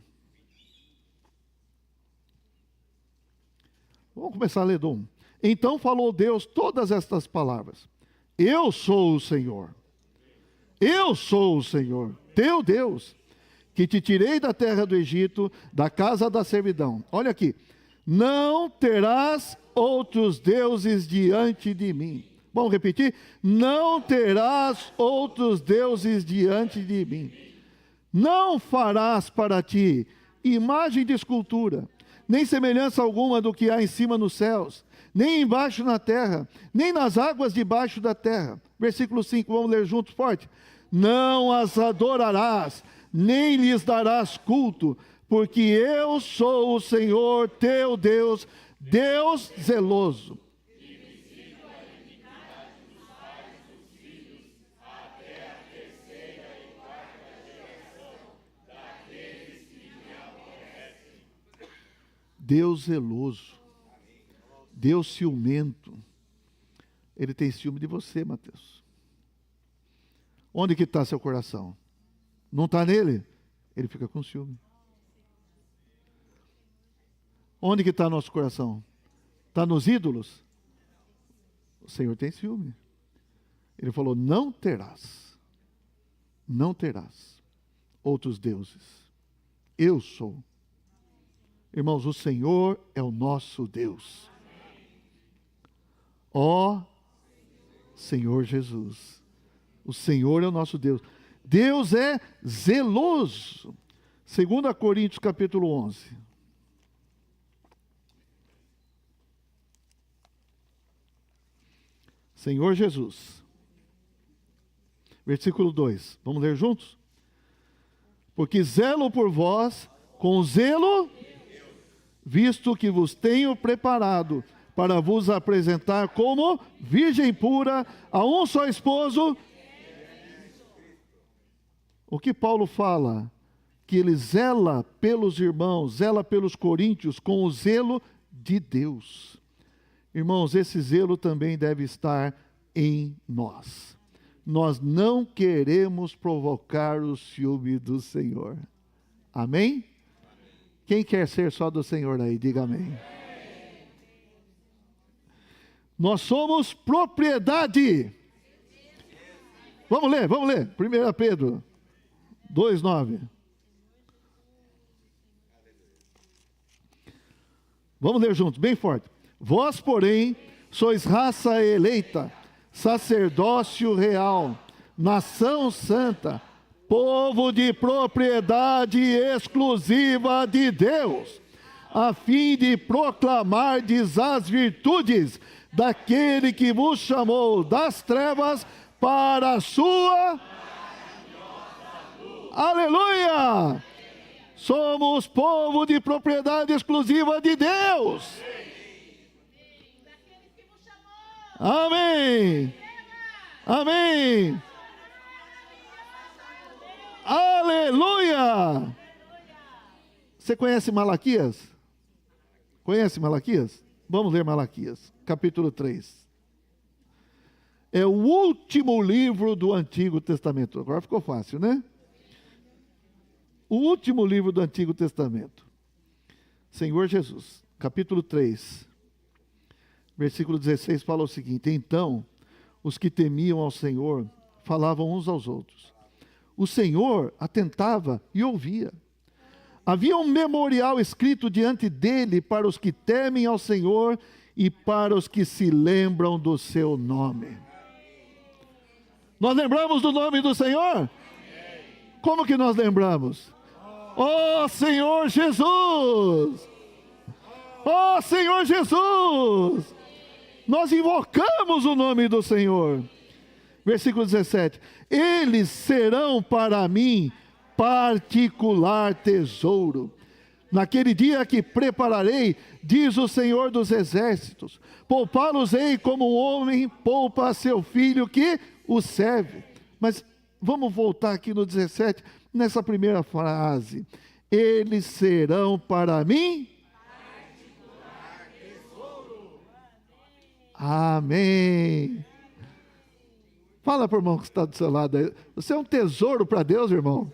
Vamos começar a ler do 1. Então falou Deus todas estas palavras. Eu sou o Senhor. Eu sou o Senhor, teu Deus, que te tirei da terra do Egito, da casa da servidão. Olha aqui. Não terás outros deuses diante de mim. Vamos repetir? Não terás outros deuses diante de mim. Não farás para ti imagem de escultura, nem semelhança alguma do que há em cima nos céus, nem embaixo na terra, nem nas águas debaixo da terra. Versículo 5, vamos ler juntos forte. Não as adorarás, nem lhes darás culto, porque eu sou o Senhor teu Deus, Deus zeloso. Deus zeloso, Deus ciumento. Ele tem ciúme de você, Mateus. Onde que está seu coração? Não está nele? Ele fica com ciúme. Onde que está nosso coração? Está nos ídolos? O Senhor tem ciúme. Ele falou, não terás outros deuses. Eu sou. Irmãos, o Senhor é o nosso Deus. Ó Senhor Jesus. O Senhor é o nosso Deus. Deus é zeloso. 2 Coríntios capítulo 11. Senhor Jesus. Versículo 2. Vamos ler juntos? Porque zelo por vós com zelo, visto que vos tenho preparado para vos apresentar como virgem pura a um só esposo. O que Paulo fala? Que ele zela pelos irmãos, zela pelos coríntios com o zelo de Deus. Irmãos, esse zelo também deve estar em nós. Nós não queremos provocar o ciúme do Senhor. Amém? Quem quer ser só do Senhor aí, diga amém. Nós somos propriedade. Vamos ler. 1 Pedro 2:9. Vamos ler juntos, bem forte. Vós, porém, sois raça eleita, sacerdócio real, nação santa, povo de propriedade exclusiva de Deus, a fim de proclamardes as virtudes daquele que vos chamou das trevas para a sua... Aleluia! Somos povo de propriedade exclusiva de Deus. Amém. Amém. Aleluia! Você conhece Malaquias? Conhece Malaquias? Vamos ler Malaquias, capítulo 3. É o último livro do Antigo Testamento. Agora ficou fácil, né? O último livro do Antigo Testamento. Senhor Jesus, capítulo 3, versículo 16, fala o seguinte: então, os que temiam ao Senhor falavam uns aos outros. O Senhor atentava e ouvia. Havia um memorial escrito diante dele para os que temem ao Senhor e para os que se lembram do seu nome. Nós lembramos do nome do Senhor? Como que nós lembramos? Oh Senhor Jesus! Oh Senhor Jesus! Nós invocamos o nome do Senhor. Versículo 17: eles serão para mim particular tesouro. Naquele dia que prepararei, diz o Senhor dos Exércitos, poupá-los-ei como um homem poupa a seu filho que o serve. Mas vamos voltar aqui no 17, nessa primeira frase: eles serão para mim particular tesouro. Amém. Fala para o irmão que está do seu lado aí. Você é um tesouro para Deus, irmão.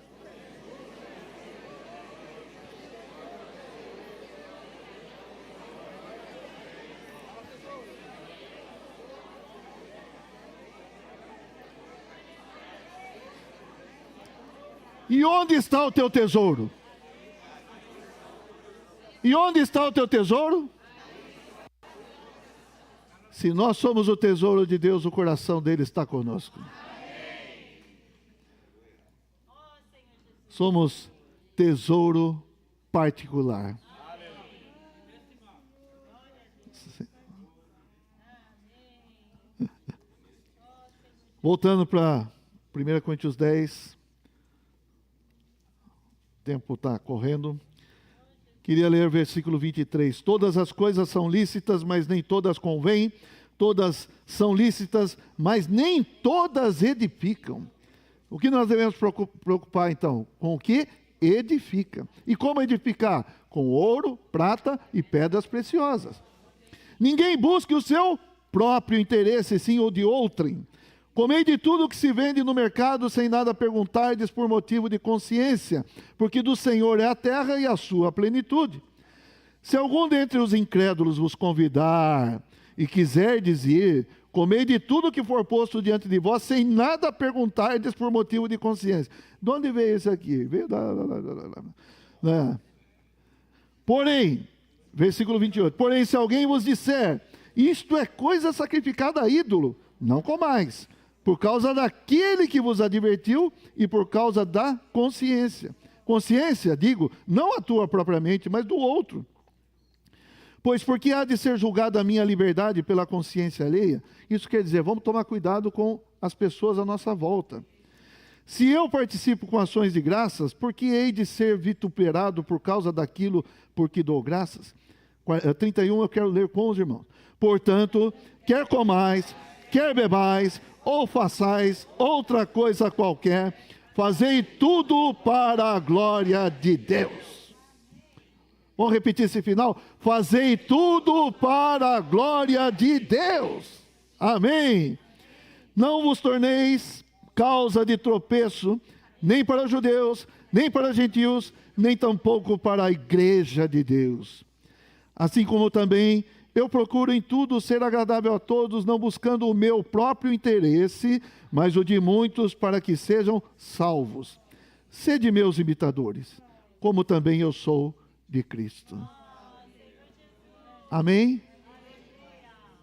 E onde está o teu tesouro? E onde está o teu tesouro? Se nós somos o tesouro de Deus, o coração dele está conosco. Somos tesouro particular. Voltando para 1 Coríntios 10. O tempo está correndo. Queria ler o versículo 23. Todas as coisas são lícitas, mas nem todas convêm. Todas são lícitas, mas nem todas edificam. O que nós devemos preocupar então? Com o que edifica. E como edificar? Com ouro, prata e pedras preciosas. Ninguém busque o seu próprio interesse, sim, ou de outrem. Comei de tudo que se vende no mercado, sem nada perguntardes por motivo de consciência, porque do Senhor é a terra e a sua plenitude. Se algum dentre os incrédulos vos convidar e quiserdes ir, comei de tudo que for posto diante de vós, sem nada perguntardes por motivo de consciência. De onde veio isso aqui? Veio da... Porém, versículo 28, porém, se alguém vos disser, isto é coisa sacrificada a ídolo, não comais, por causa daquele que vos advertiu e por causa da consciência. Consciência, digo, não a tua propriamente, mas do outro. Pois porque há de ser julgada a minha liberdade pela consciência alheia? Isso quer dizer, vamos tomar cuidado com as pessoas à nossa volta. Se eu participo com ações de graças, por que hei de ser vituperado por causa daquilo por que dou graças? 31 eu quero ler com os irmãos. Portanto, quer comais, quer bebais, ou façais outra coisa qualquer, fazei tudo para a glória de Deus. Vamos repetir esse final? Fazei tudo para a glória de Deus. Amém. Não vos torneis causa de tropeço, nem para os judeus, nem para os gentios, nem tampouco para a igreja de Deus. Assim como também eu procuro em tudo ser agradável a todos, não buscando o meu próprio interesse, mas o de muitos, para que sejam salvos. Sede meus imitadores, como também eu sou de Cristo. Amém?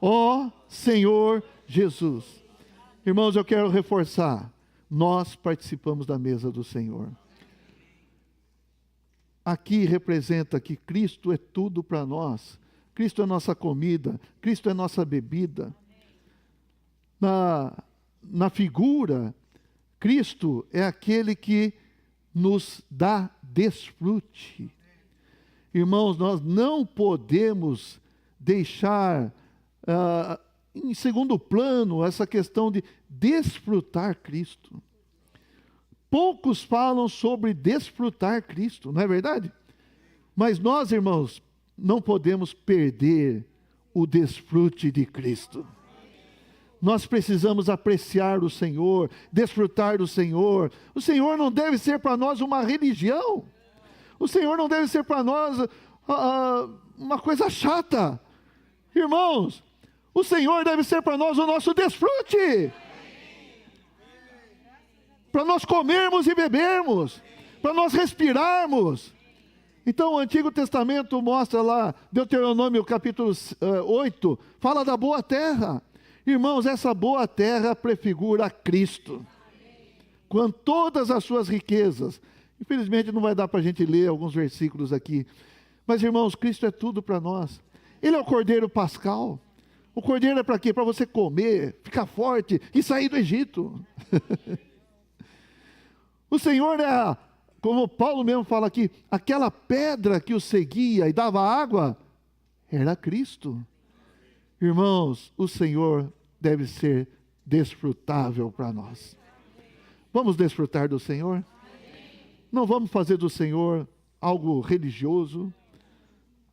Ó Senhor Jesus. Irmãos, eu quero reforçar, nós participamos da mesa do Senhor. Aqui representa que Cristo é tudo para nós. Cristo é nossa comida, Cristo é nossa bebida. Na figura, Cristo é aquele que nos dá desfrute. Irmãos, nós não podemos deixar em segundo plano essa questão de desfrutar Cristo. Poucos falam sobre desfrutar Cristo, não é verdade? Mas nós, irmãos, não podemos perder o desfrute de Cristo. Nós precisamos apreciar o Senhor, desfrutar do Senhor. O Senhor não deve ser para nós uma religião. O Senhor não deve ser para nós uma coisa chata. Irmãos, o Senhor deve ser para nós o nosso desfrute. Para nós comermos e bebermos, para nós respirarmos. Então o Antigo Testamento mostra lá, Deuteronômio capítulo 8, fala da boa terra. Irmãos, essa boa terra prefigura Cristo, com todas as suas riquezas. Infelizmente não vai dar para a gente ler alguns versículos aqui, mas irmãos, Cristo é tudo para nós. Ele é o Cordeiro Pascal. O Cordeiro é para quê? Para você comer, ficar forte e sair do Egito. O Senhor é, como Paulo mesmo fala aqui, aquela pedra que o seguia e dava água, era Cristo. Irmãos, o Senhor deve ser desfrutável para nós. Vamos desfrutar do Senhor? Não vamos fazer do Senhor algo religioso,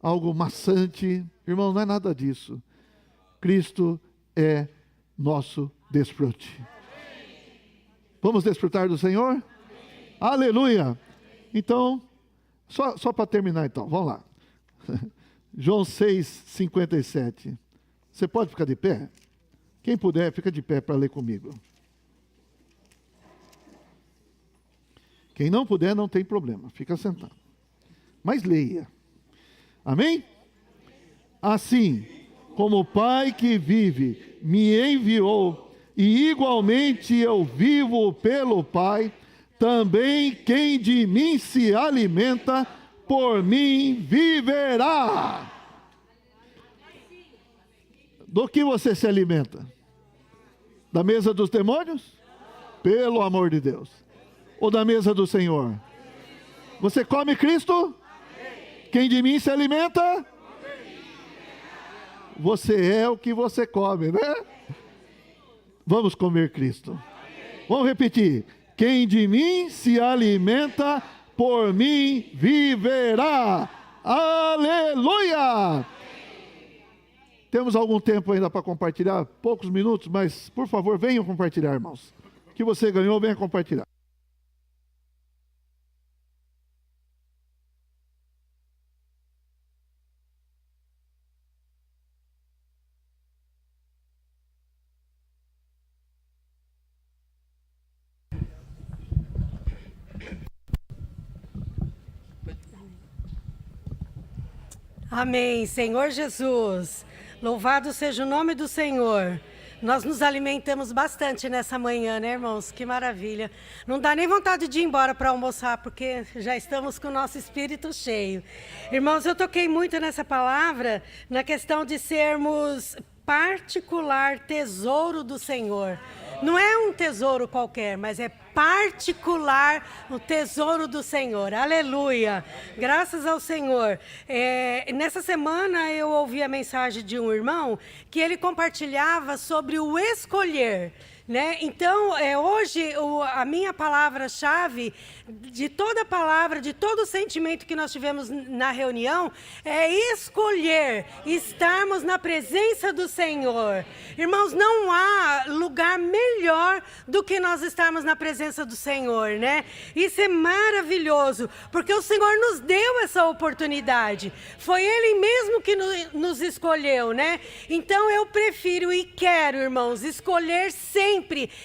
algo maçante. Irmão, não é nada disso. Cristo é nosso desfrute. Vamos desfrutar do Senhor? Aleluia! Então, só para terminar então, vamos lá. João 6:57. Você pode ficar de pé? Quem puder, fica de pé para ler comigo. Quem não puder, não tem problema, fica sentado. Mas leia. Amém? Assim, como o Pai que vive me enviou, e igualmente eu vivo pelo Pai, também quem de mim se alimenta, por mim viverá. Do que você se alimenta? Da mesa dos demônios? Pelo amor de Deus. Ou da mesa do Senhor? Você come Cristo? Quem de mim se alimenta? Você é o que você come, né? Vamos comer Cristo. Vamos repetir. Quem de mim se alimenta, por mim viverá. Aleluia! Temos algum tempo ainda para compartilhar, poucos minutos, mas por favor, venham compartilhar, irmãos. O que você ganhou, venha compartilhar. Amém, Senhor Jesus, louvado seja o nome do Senhor. Nós nos alimentamos bastante nessa manhã, né, irmãos? Que maravilha. Não dá nem vontade de ir embora para almoçar, porque já estamos com o nosso espírito cheio. Irmãos, eu toquei muito nessa palavra, na questão de sermos particular tesouro do Senhor. Não é um tesouro qualquer, mas é particular o tesouro do Senhor. Aleluia! Graças ao Senhor. Nessa semana eu ouvi a mensagem de um irmão que ele compartilhava sobre o escolher. Né? Então, hoje, a minha palavra-chave, de toda a palavra, de todo o sentimento que nós tivemos na reunião, é escolher estarmos na presença do Senhor. Irmãos, não há lugar melhor do que nós estarmos na presença do Senhor, né? Isso é maravilhoso, porque o Senhor nos deu essa oportunidade. Foi Ele mesmo que nos escolheu, né? Então, eu prefiro e quero, irmãos, escolher sempre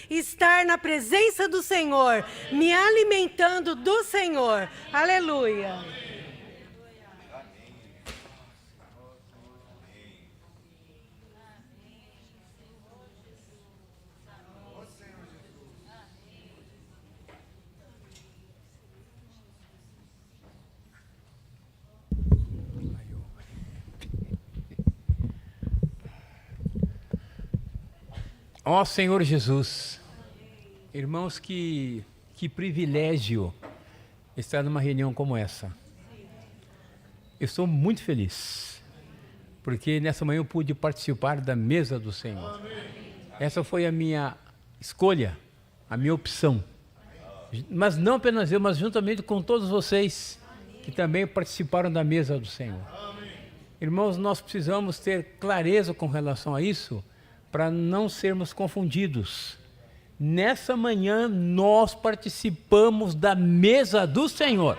estar na presença do Senhor, me alimentando do Senhor. Aleluia. Ó Senhor Jesus, irmãos, que privilégio estar numa reunião como essa. Eu estou muito feliz, porque nessa manhã eu pude participar da mesa do Senhor. Essa foi a minha escolha, a minha opção. Mas não apenas eu, mas juntamente com todos vocês que também participaram da mesa do Senhor. Irmãos, nós precisamos ter clareza com relação a isso, para não sermos confundidos. Nessa manhã, nós participamos da mesa do Senhor.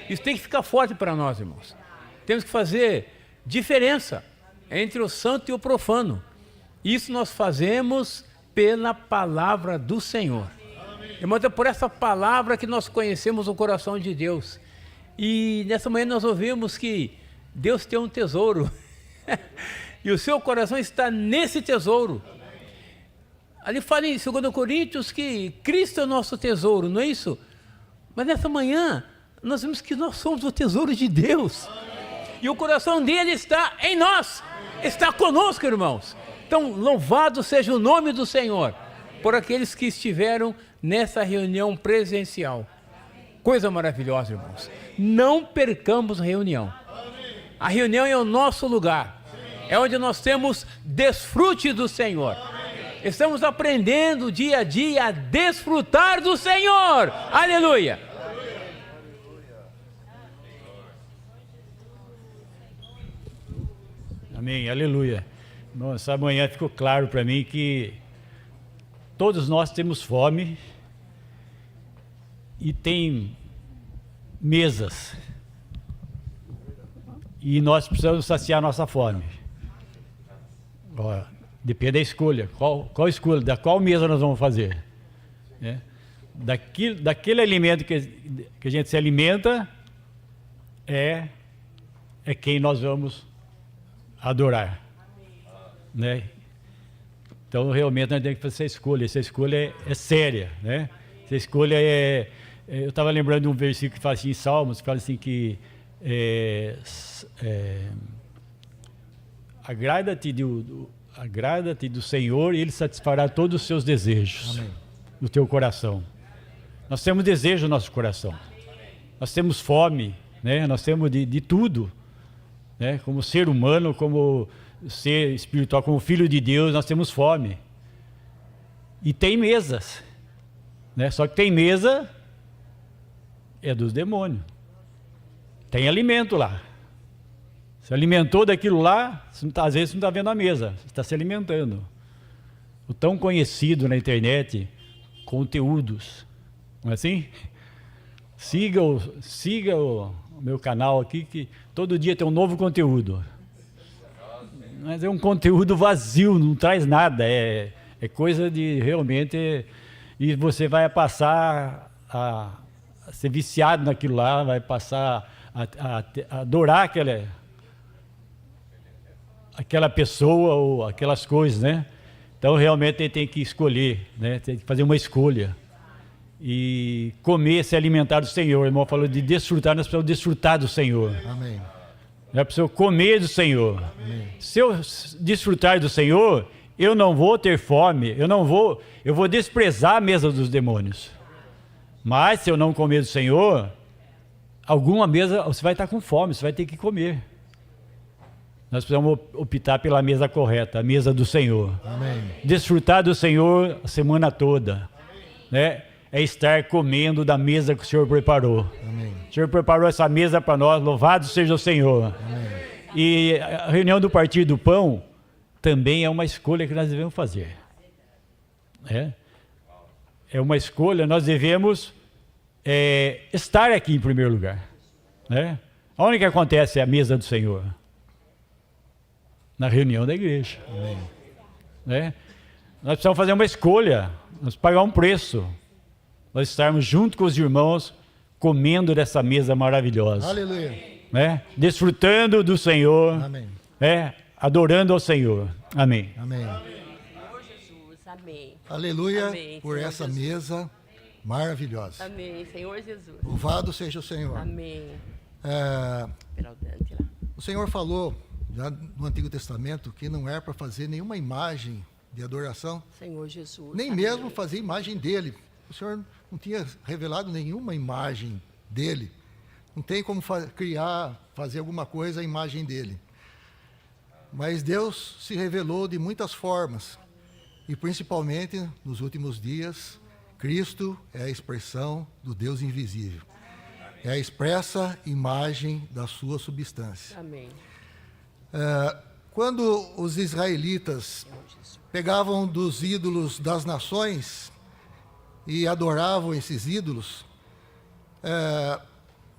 Isso tem que ficar forte para nós, irmãos. Temos que fazer diferença entre o santo e o profano. Isso nós fazemos pela palavra do Senhor. Irmãos, é por essa palavra que nós conhecemos o coração de Deus. E nessa manhã nós ouvimos que Deus tem um tesouro. E o seu coração está nesse tesouro. Ali fala em 2 Coríntios que Cristo é o nosso tesouro, não é isso? Mas nessa manhã nós vimos que nós somos o tesouro de Deus. E o coração dele está em nós. Está conosco, irmãos. Então, louvado seja o nome do Senhor por aqueles que estiveram nessa reunião presencial. Coisa maravilhosa, irmãos. Não percamos a reunião. A reunião é o nosso lugar. É onde nós temos desfrute do Senhor. Estamos aprendendo dia a dia a desfrutar do Senhor. Aleluia. Amém, aleluia. Bom, essa manhã ficou claro para mim que todos nós temos fome e tem mesas. E nós precisamos saciar nossa fome. Ó, depende da escolha. Qual escolha? Da qual mesa nós vamos fazer? Né? Daquele alimento que a gente se alimenta é quem nós vamos adorar. Né? Então, realmente, nós temos que fazer essa escolha. Essa escolha é séria. Né? Essa escolha é... Eu estava lembrando de um versículo que fala assim, em Salmos, que fala assim que agrada-te do Senhor e Ele satisfará todos os seus desejos. Amém. No teu coração. Nós temos desejo no nosso coração. Nós temos fome, né? Nós temos de tudo. Né? Como ser humano, como ser espiritual, como filho de Deus, nós temos fome. E tem mesas. Né? Só que tem mesa é dos demônios. Tem alimento lá. Se alimentou daquilo lá, às vezes você não está vendo a mesa, você está se alimentando. O tão conhecido na internet, conteúdos. Não é assim? Siga o meu canal aqui, que todo dia tem um novo conteúdo. Mas é um conteúdo vazio, não traz nada. É coisa de realmente... E você vai passar a ser viciado naquilo lá, vai passar a adorar aquela pessoa ou aquelas coisas, né? Então, realmente, ele tem que escolher, né? Tem que fazer uma escolha. E comer, se alimentar do Senhor. O irmão falou de desfrutar, nós precisamos desfrutar do Senhor. Amém. Nós precisamos comer do Senhor. Amém. Se eu desfrutar do Senhor, eu não vou ter fome, eu vou desprezar a mesa dos demônios. Mas se eu não comer do Senhor, alguma mesa, você vai estar com fome, você vai ter que comer. Nós precisamos optar pela mesa correta, a mesa do Senhor. Amém. Desfrutar do Senhor a semana toda. Né? É estar comendo da mesa que o Senhor preparou. Amém. O Senhor preparou essa mesa para nós, louvado seja o Senhor. Amém. E a reunião do Partir do Pão também é uma escolha que nós devemos fazer. É uma escolha, nós devemos estar aqui em primeiro lugar. Né? Onde que acontece a mesa do Senhor? Na reunião da igreja. Amém. Né? Nós precisamos fazer uma escolha, nós pagar um preço. Nós estarmos junto com os irmãos, comendo dessa mesa maravilhosa. Aleluia. Né? Desfrutando do Senhor. Amém. Adorando ao Senhor. Amém. Amém. Senhor Jesus, amém. Aleluia, amém, por Senhor essa Jesus. Mesa maravilhosa. Amém, Senhor Jesus. Louvado seja o Senhor. Amém. O Senhor falou, já no Antigo Testamento, que não é para fazer nenhuma imagem de adoração. Senhor Jesus. Nem amém. mesmo fazer imagem dele. O Senhor não tinha revelado nenhuma imagem dele. Não tem como fazer alguma coisa à imagem dele. Mas Deus se revelou de muitas formas. E principalmente, nos últimos dias, Cristo é a expressão do Deus invisível. É a expressa imagem da sua substância. Amém. Quando os israelitas pegavam dos ídolos das nações e adoravam esses ídolos,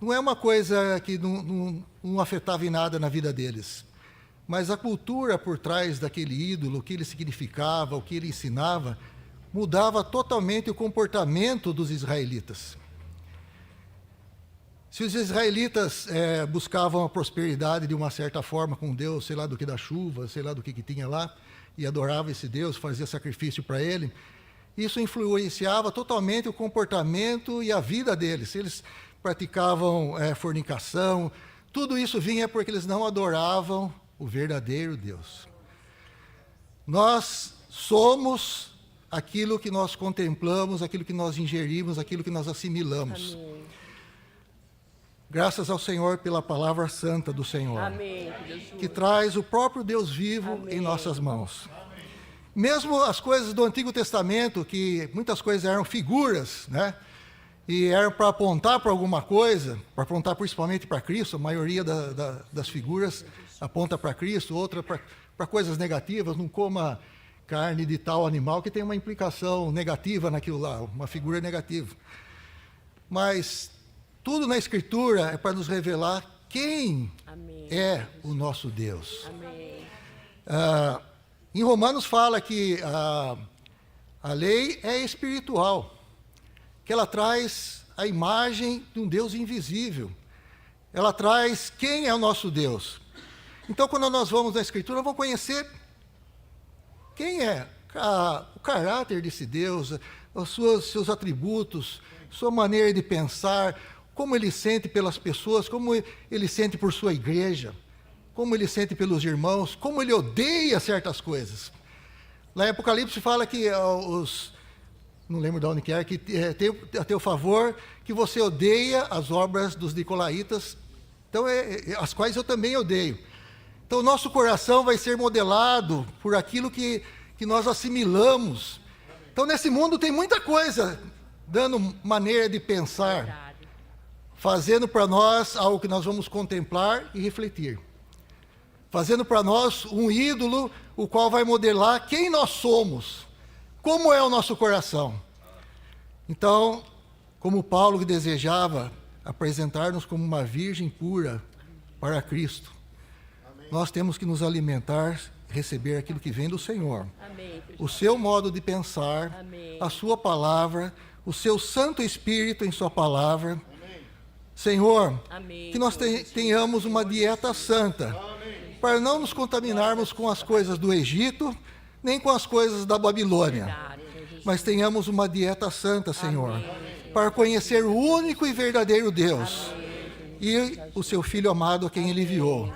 não é uma coisa que não afetava em nada na vida deles. Mas a cultura por trás daquele ídolo, o que ele significava, o que ele ensinava, mudava totalmente o comportamento dos israelitas. Se os israelitas buscavam a prosperidade de uma certa forma com Deus, sei lá do que da chuva, sei lá do que tinha lá, e adoravam esse Deus, fazia sacrifício para ele, isso influenciava totalmente o comportamento e a vida deles. Eles praticavam fornicação, tudo isso vinha porque eles não adoravam o verdadeiro Deus. Nós somos aquilo que nós contemplamos, aquilo que nós ingerimos, aquilo que nós assimilamos. Amém. Graças ao Senhor pela palavra santa do Senhor, Amém, Jesus. que traz o próprio Deus vivo Amém. em nossas mãos. Mesmo as coisas do Antigo Testamento, que muitas coisas eram figuras, né? E eram para apontar para alguma coisa, para apontar principalmente para Cristo, a maioria das figuras aponta para Cristo, outra para coisas negativas, não coma carne de tal animal que tem uma implicação negativa naquilo lá, uma figura negativa. Mas tudo na Escritura é para nos revelar quem Amém. é o nosso Deus. Amém. Em Romanos fala que a lei é espiritual, que ela traz a imagem de um Deus invisível. Ela traz quem é o nosso Deus. Então, quando nós vamos na Escritura, vamos conhecer quem é o caráter desse Deus, os seus atributos, sua maneira de pensar, como ele sente pelas pessoas, como ele sente por sua igreja, como ele sente pelos irmãos, como ele odeia certas coisas. Lá em Apocalipse fala que não lembro de onde que é, que tem a teu favor, que você odeia as obras dos nicolaítas, então as quais eu também odeio. Então o nosso coração vai ser modelado por aquilo que nós assimilamos. Então nesse mundo tem muita coisa dando maneira de pensar, Verdade. fazendo para nós algo que nós vamos contemplar e refletir. Fazendo para nós um ídolo, o qual vai modelar quem nós somos, como é o nosso coração. Então, como Paulo que desejava apresentar-nos como uma virgem pura para Cristo, nós temos que nos alimentar, receber aquilo que vem do Senhor. Amém. O seu modo de pensar, Amém. a sua palavra, o seu Santo Espírito em sua palavra. Senhor, Amém. que nós tenhamos uma dieta santa, para não nos contaminarmos com as coisas do Egito, nem com as coisas da Babilônia, Verdade, Senhor Jesus. mas tenhamos uma dieta santa, Senhor, para conhecer o único e verdadeiro Deus e o seu Filho amado a quem Ele enviou.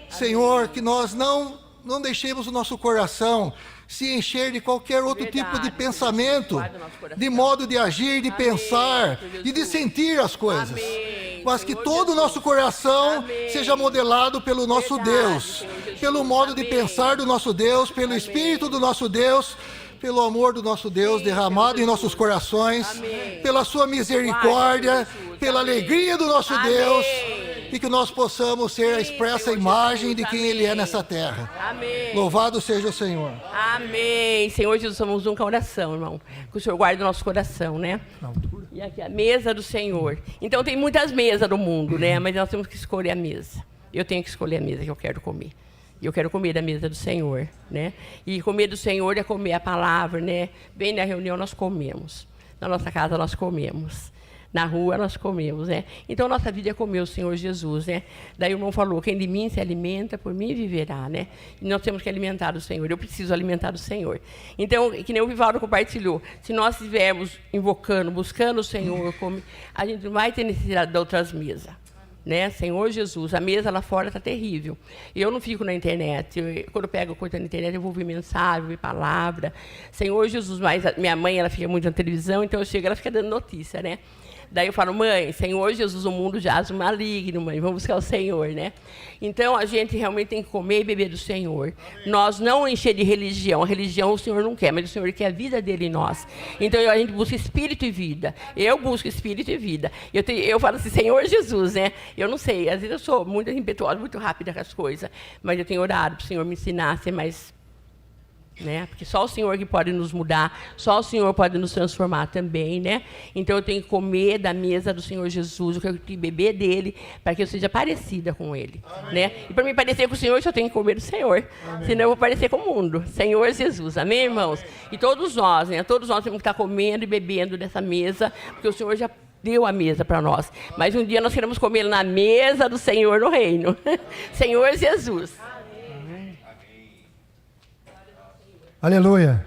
Senhor, que nós não deixemos o nosso coração se encher de qualquer outro tipo de pensamento, Guarda o nosso coração. de modo de agir, de pensar Senhor e de Jesus. sentir as coisas. Amém, Mas que Senhor todo o Jesus. nosso coração Amém. seja modelado pelo nosso Verdade, Deus, Senhor Jesus. pelo modo de Amém. pensar do nosso Deus, pelo Amém. Espírito do nosso Deus, pelo amor do nosso Deus derramado em nossos corações, Amém. pela sua misericórdia, Guarda, Senhor Jesus. pela Amém. alegria do nosso Amém. Deus, e que nós possamos ser a Sim, expressa Senhor imagem Jesus. de quem Ele é Amém. nessa terra. Amém. Louvado seja o Senhor. Amém. Senhor Jesus, somos um coração, irmão. Que o Senhor guarde o nosso coração, né? E aqui a mesa do Senhor. Então tem muitas mesas no mundo, né? Mas nós temos que escolher a mesa. Eu tenho que escolher a mesa que eu quero comer. E eu quero comer da mesa do Senhor, né? E comer do Senhor é comer a palavra, né? Bem na reunião nós comemos. Na nossa casa nós comemos. Na rua nós comemos, né? Então, nossa vida é comer o Senhor Jesus, né? Daí o irmão falou, quem de mim se alimenta, por mim viverá, né? E nós temos que alimentar o Senhor. Eu preciso alimentar o Senhor. Então, que nem o Vivaldo compartilhou, se nós estivermos invocando, buscando o Senhor, a gente não vai ter necessidade de outras mesas. Né? Senhor Jesus, a mesa lá fora está terrível. Eu não fico na internet. Quando eu pego coisa na internet, eu vou ouvir mensagem, ouvir palavra. Senhor Jesus, mas minha mãe ela fica muito na televisão, então eu chego, ela fica dando notícia, né? Daí eu falo, mãe, Senhor Jesus, o mundo jaz no maligno, mãe, vamos buscar o Senhor, né? Então, a gente realmente tem que comer e beber do Senhor. Nós não encher de religião. A religião o Senhor não quer, mas o Senhor quer a vida dele em nós. Então, a gente busca espírito e vida. Eu busco espírito e vida. Eu falo assim, Senhor Jesus, né? Eu não sei, às vezes eu sou muito impetuosa, muito rápida com as coisas, mas eu tenho orado para o Senhor me ensinar a ser mais... né? Porque só o Senhor que pode nos mudar, só o Senhor pode nos transformar também, né? Então eu tenho que comer da mesa do Senhor Jesus, eu tenho que beber dele, para que eu seja parecida com ele, né? E para me parecer com o Senhor, eu só tenho que comer do Senhor, senão eu vou parecer com o mundo. Senhor Jesus, amém, irmãos? E todos nós, né? Todos nós temos que estar comendo e bebendo dessa mesa, porque o Senhor já deu a mesa para nós. Mas um dia nós queremos comer na mesa do Senhor no reino. Senhor Jesus. Aleluia.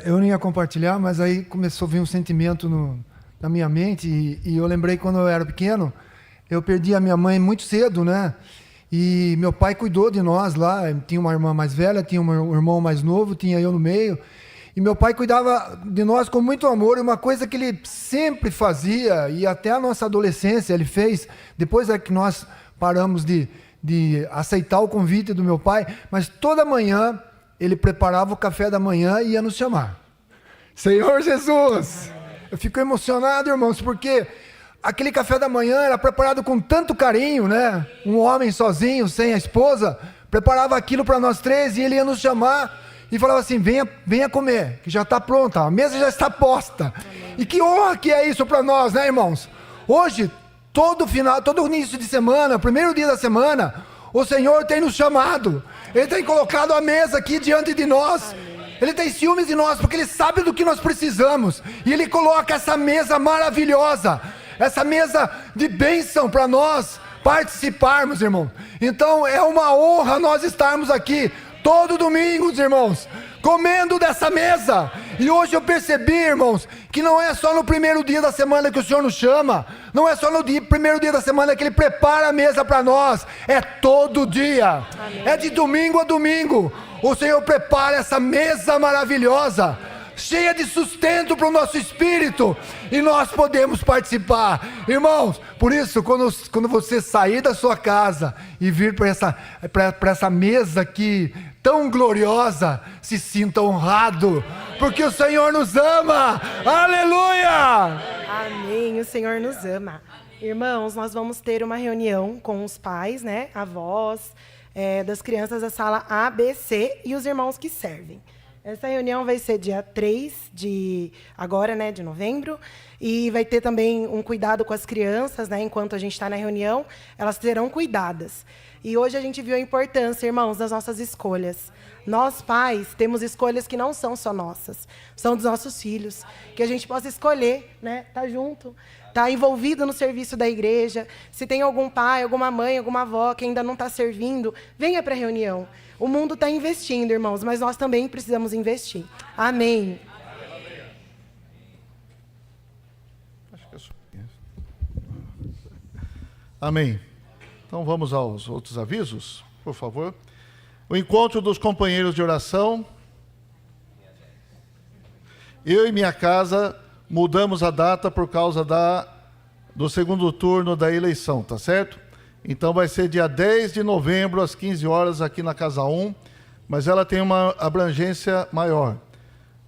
Eu não ia compartilhar, mas aí começou a vir um sentimento na minha mente e eu lembrei quando eu era pequeno, eu perdi a minha mãe muito cedo, né? E meu pai cuidou de nós lá, tinha uma irmã mais velha, tinha um irmão mais novo, tinha eu no meio, e meu pai cuidava de nós com muito amor, e uma coisa que ele sempre fazia, e até a nossa adolescência ele fez, depois é que nós paramos de aceitar o convite do meu pai, mas toda manhã ele preparava o café da manhã e ia nos chamar. Senhor Jesus! Eu fico emocionado, irmãos, porque aquele café da manhã era preparado com tanto carinho, né? Um homem sozinho, sem a esposa, preparava aquilo para nós três e ele ia nos chamar e falava assim, venha comer, que já está pronta, a mesa já está posta. E que honra que é isso para nós, né, irmãos? Hoje, todo início de semana, primeiro dia da semana, o Senhor tem nos chamado. Ele tem colocado a mesa aqui diante de nós. Ele tem ciúmes de nós, porque Ele sabe do que nós precisamos. E Ele coloca essa mesa maravilhosa, essa mesa de bênção para nós participarmos, irmão. Então é uma honra nós estarmos aqui todo domingo, irmãos, comendo dessa mesa. E hoje eu percebi, irmãos, que não é só no primeiro dia da semana que o Senhor nos chama, não é só no primeiro dia da semana que Ele prepara a mesa para nós, é todo dia. Amém. É de domingo a domingo. O Senhor prepara essa mesa maravilhosa, cheia de sustento para o nosso espírito, e nós podemos participar, irmãos. Por isso, quando você sair da sua casa e vir para essa mesa aqui tão gloriosa, se sinta honrado, porque o Senhor nos ama. Aleluia! Amém, o Senhor nos ama. Irmãos, nós vamos ter uma reunião com os pais, né, avós, das crianças da sala A, B, C e os irmãos que servem. Essa reunião vai ser dia 3 de novembro, e vai ter também um cuidado com as crianças, né? Enquanto a gente está na reunião, elas serão cuidadas. E hoje a gente viu a importância, irmãos, das nossas escolhas. Nós, pais, temos escolhas que não são só nossas, são dos nossos filhos. Que a gente possa escolher, né? Tá junto, tá envolvido no serviço da igreja. Se tem algum pai, alguma mãe, alguma avó que ainda não está servindo, venha para a reunião. O mundo está investindo, irmãos, mas nós também precisamos investir. Amém. Amém. Então vamos aos outros avisos, por favor. O encontro dos companheiros de oração. Eu e minha casa mudamos a data por causa do segundo turno da eleição, tá certo? Então vai ser dia 10 de novembro, às 15 horas, aqui na Casa 1, mas ela tem uma abrangência maior.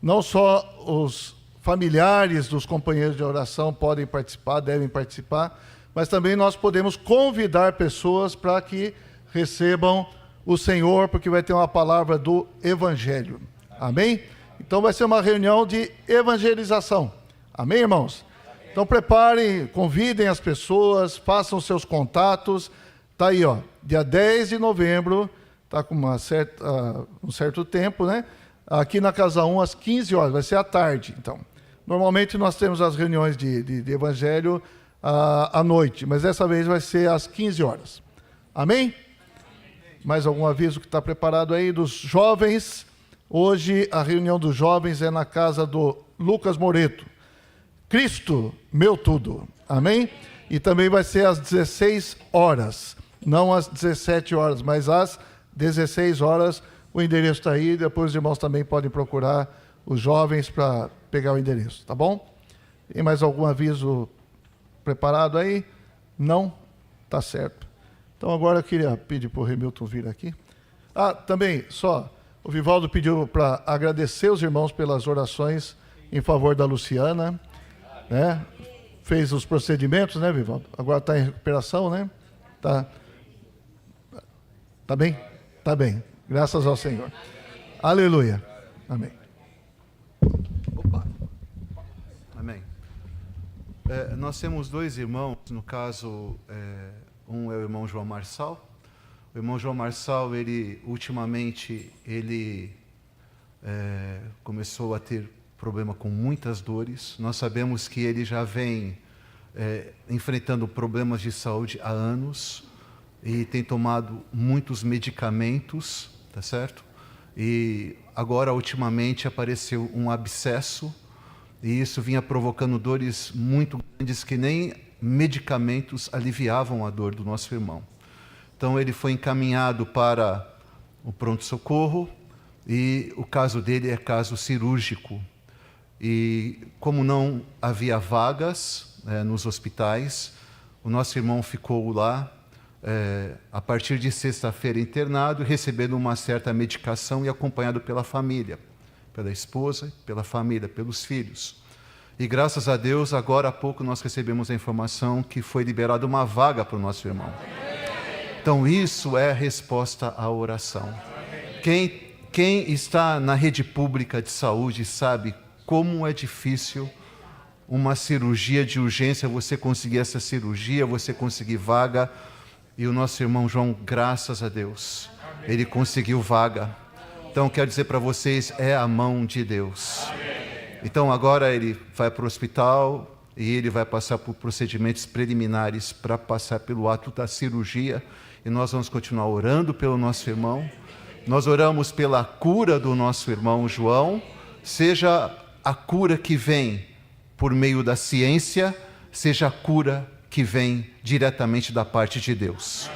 Não só os familiares dos companheiros de oração podem participar, devem participar, mas também nós podemos convidar pessoas para que recebam o Senhor, porque vai ter uma palavra do Evangelho. Amém? Então vai ser uma reunião de evangelização. Amém, irmãos? Então preparem, convidem as pessoas, façam seus contatos. Está aí, ó, dia 10 de novembro, está com um certo tempo, né? Aqui na Casa 1, às 15 horas, vai ser à tarde. Então, normalmente nós temos as reuniões de Evangelho à noite, mas dessa vez vai ser às 15 horas. Amém? Mais algum aviso que está preparado aí dos jovens? Hoje a reunião dos jovens é na casa do Lucas Moreto. Cristo, meu tudo. Amém? E também vai ser às 16 horas. Não às 17 horas, mas às 16 horas. O endereço está aí. Depois os irmãos também podem procurar os jovens para pegar o endereço. Tá bom? Tem mais algum aviso preparado aí? Não? Tá certo. Então agora eu queria pedir para o Remilton vir aqui. Também, o Vivaldo pediu para agradecer os irmãos pelas orações em favor da Luciana, né? Fez os procedimentos, né, Vivaldo? Agora está em recuperação, né? Tá bem? Tá bem. Graças ao Senhor. Aleluia. Amém. Opa. Amém. Nós temos 2 irmãos, no caso, um é o irmão João Marçal. O irmão João Marçal, ultimamente, começou a ter problema com muitas dores. Nós sabemos que ele já vem enfrentando problemas de saúde há anos e tem tomado muitos medicamentos, tá certo? E agora, ultimamente, apareceu um abscesso e isso vinha provocando dores muito grandes que nem medicamentos aliviavam a dor do nosso irmão. Então, ele foi encaminhado para o pronto-socorro e o caso dele é caso cirúrgico. E como não havia vagas nos hospitais, o nosso irmão ficou lá, a partir de sexta-feira internado, recebendo uma certa medicação e acompanhado pela família, pela esposa, pela família, pelos filhos. E graças a Deus, agora há pouco nós recebemos a informação que foi liberada uma vaga para o nosso irmão. Então isso é a resposta à oração. Quem está na rede pública de saúde sabe como é difícil uma cirurgia de urgência, você conseguir essa cirurgia, você conseguir vaga. E o nosso irmão João, graças a Deus, ele conseguiu vaga. Então, quero dizer para vocês, é a mão de Deus. Então, agora ele vai para o hospital e ele vai passar por procedimentos preliminares para passar pelo ato da cirurgia. E nós vamos continuar orando pelo nosso irmão. Nós oramos pela cura do nosso irmão João, seja a cura que vem por meio da ciência, seja a cura que vem diretamente da parte de Deus.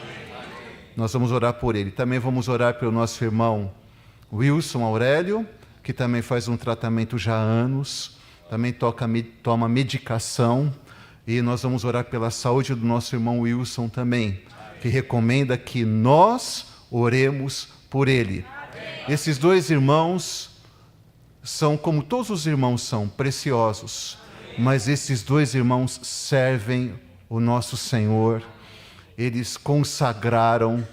Nós vamos orar por ele. Também vamos orar pelo nosso irmão Wilson Aurélio, que também faz um tratamento já há anos, também toma medicação, e nós vamos orar pela saúde do nosso irmão Wilson também, que recomenda que nós oremos por ele. Esses 2 irmãos são, como todos os irmãos são, preciosos, mas esses 2 irmãos servem o nosso Senhor. Eles consagraram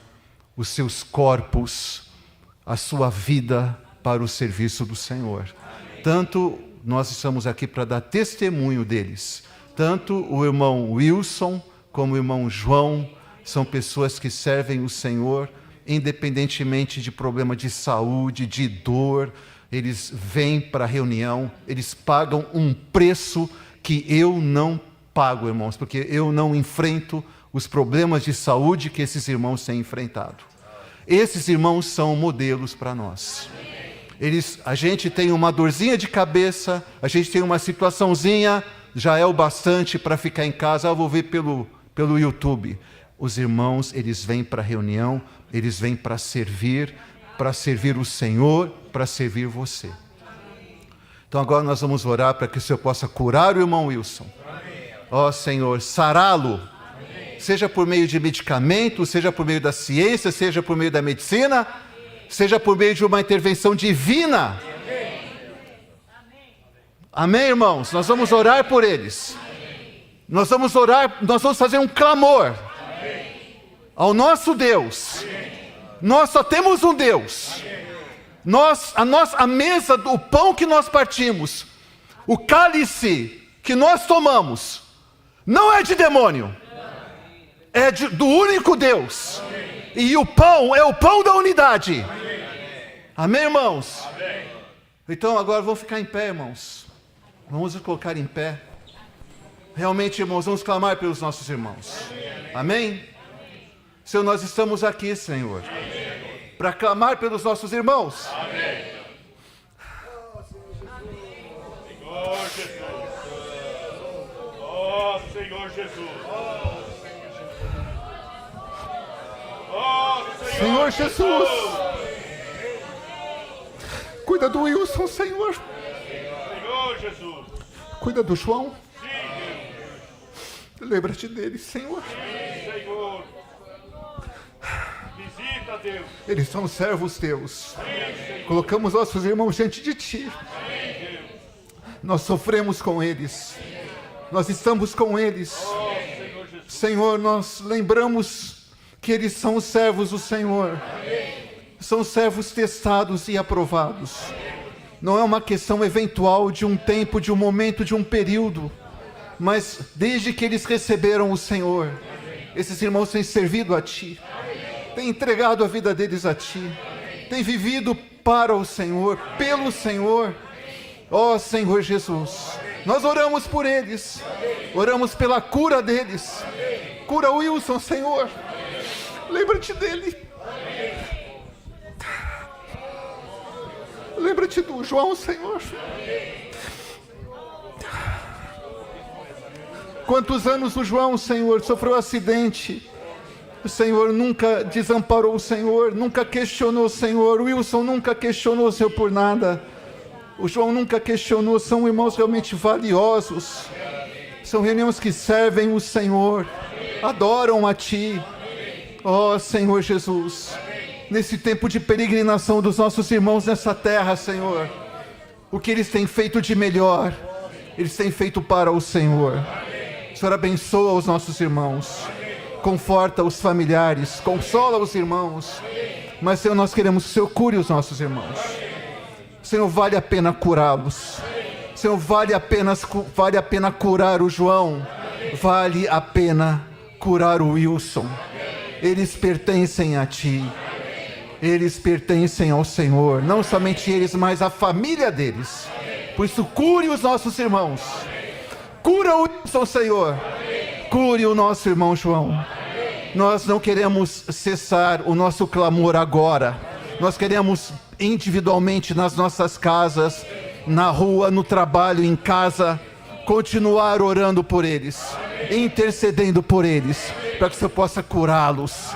os seus corpos, a sua vida para o serviço do Senhor. Tanto nós estamos aqui para dar testemunho deles, tanto o irmão Wilson como o irmão João são pessoas que servem o Senhor, independentemente de problema de saúde, de dor. Eles vêm para a reunião, eles pagam um preço que eu não pago, irmãos, porque eu não enfrento os problemas de saúde que esses irmãos têm enfrentado. Esses irmãos são modelos para nós. A gente tem uma dorzinha de cabeça, a gente tem uma situaçãozinha, já é o bastante para ficar em casa, vou ver pelo YouTube. Os irmãos, eles vêm para a reunião, eles vêm para servir o Senhor, para servir você. Então agora nós vamos orar para que o Senhor possa curar o irmão Wilson. Ó Senhor, sará-lo, seja por meio de medicamento, seja por meio da ciência, seja por meio da medicina, seja por meio de uma intervenção divina. Amém, irmãos? Nós vamos orar por eles. Nós vamos orar, nós vamos fazer um clamor ao nosso Deus. Nós só temos um Deus. A mesa, o pão que nós partimos, o cálice que nós tomamos, não é de demônio, é do único Deus. E o pão é o pão da unidade. Amém, irmãos? Então agora vamos ficar em pé, irmãos. Vamos nos colocar em pé. Realmente, irmãos, vamos clamar pelos nossos irmãos. Amém? Senhor, nós estamos aqui, Senhor, para clamar pelos nossos irmãos. Amém. Ó Senhor Jesus. Senhor Jesus. Cuida do Wilson, Senhor. Senhor Jesus. Cuida do João. Lembra-te deles, Senhor. Senhor. Visita, Deus. Eles são servos teus. Colocamos nossos irmãos diante de ti. Nós sofremos com eles. Nós estamos com eles. Senhor, nós lembramos que eles são os servos do Senhor. São servos testados e aprovados. Não é uma questão eventual de um tempo, de um momento, de um período. Mas desde que eles receberam o Senhor, esses irmãos têm servido a Ti. Têm entregado a vida deles a Ti. Têm vivido para o Senhor, pelo Senhor. Ó Senhor Jesus, nós oramos por eles. Oramos pela cura deles. Cura o Wilson, Senhor. Lembra-te dele. Lembra-te do João, Senhor. Quantos anos o João, Senhor, sofreu acidente. O Senhor nunca desamparou o Senhor, nunca questionou o Senhor. O Wilson nunca questionou o Senhor por nada. O João nunca questionou. São irmãos realmente valiosos. São irmãos que servem o Senhor, adoram a Ti. Ó Senhor Jesus, nesse tempo de peregrinação dos nossos irmãos nessa terra, Senhor, o que eles têm feito de melhor, eles têm feito para o Senhor. O Senhor abençoa os nossos irmãos, conforta os familiares, consola os irmãos. Mas, Senhor, nós queremos que o Senhor cure os nossos irmãos. Senhor, vale a pena curá-los. Senhor, vale a pena curar o João. Vale a pena curar o Wilson. Eles pertencem a Ti. Eles pertencem ao Senhor. Não somente eles, mas a família deles. Por isso, cure os nossos irmãos. Cura o Wilson, Senhor. Cure o nosso irmão João. Nós não queremos cessar o nosso clamor agora. Nós queremos individualmente nas nossas casas, na rua, no trabalho, em casa, continuar orando por eles, intercedendo por eles, para que o Senhor possa curá-los,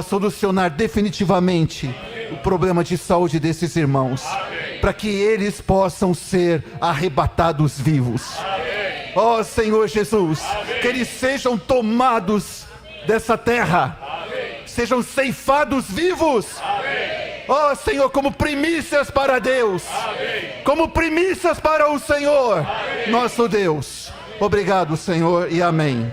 solucionar definitivamente o problema de saúde desses irmãos, para que eles possam ser arrebatados vivos. Ó Senhor Jesus, que eles sejam tomados dessa terra, sejam ceifados vivos. Ó Senhor, como primícias para Deus, como primícias para o Senhor, nosso Deus. Obrigado, Senhor, e amém.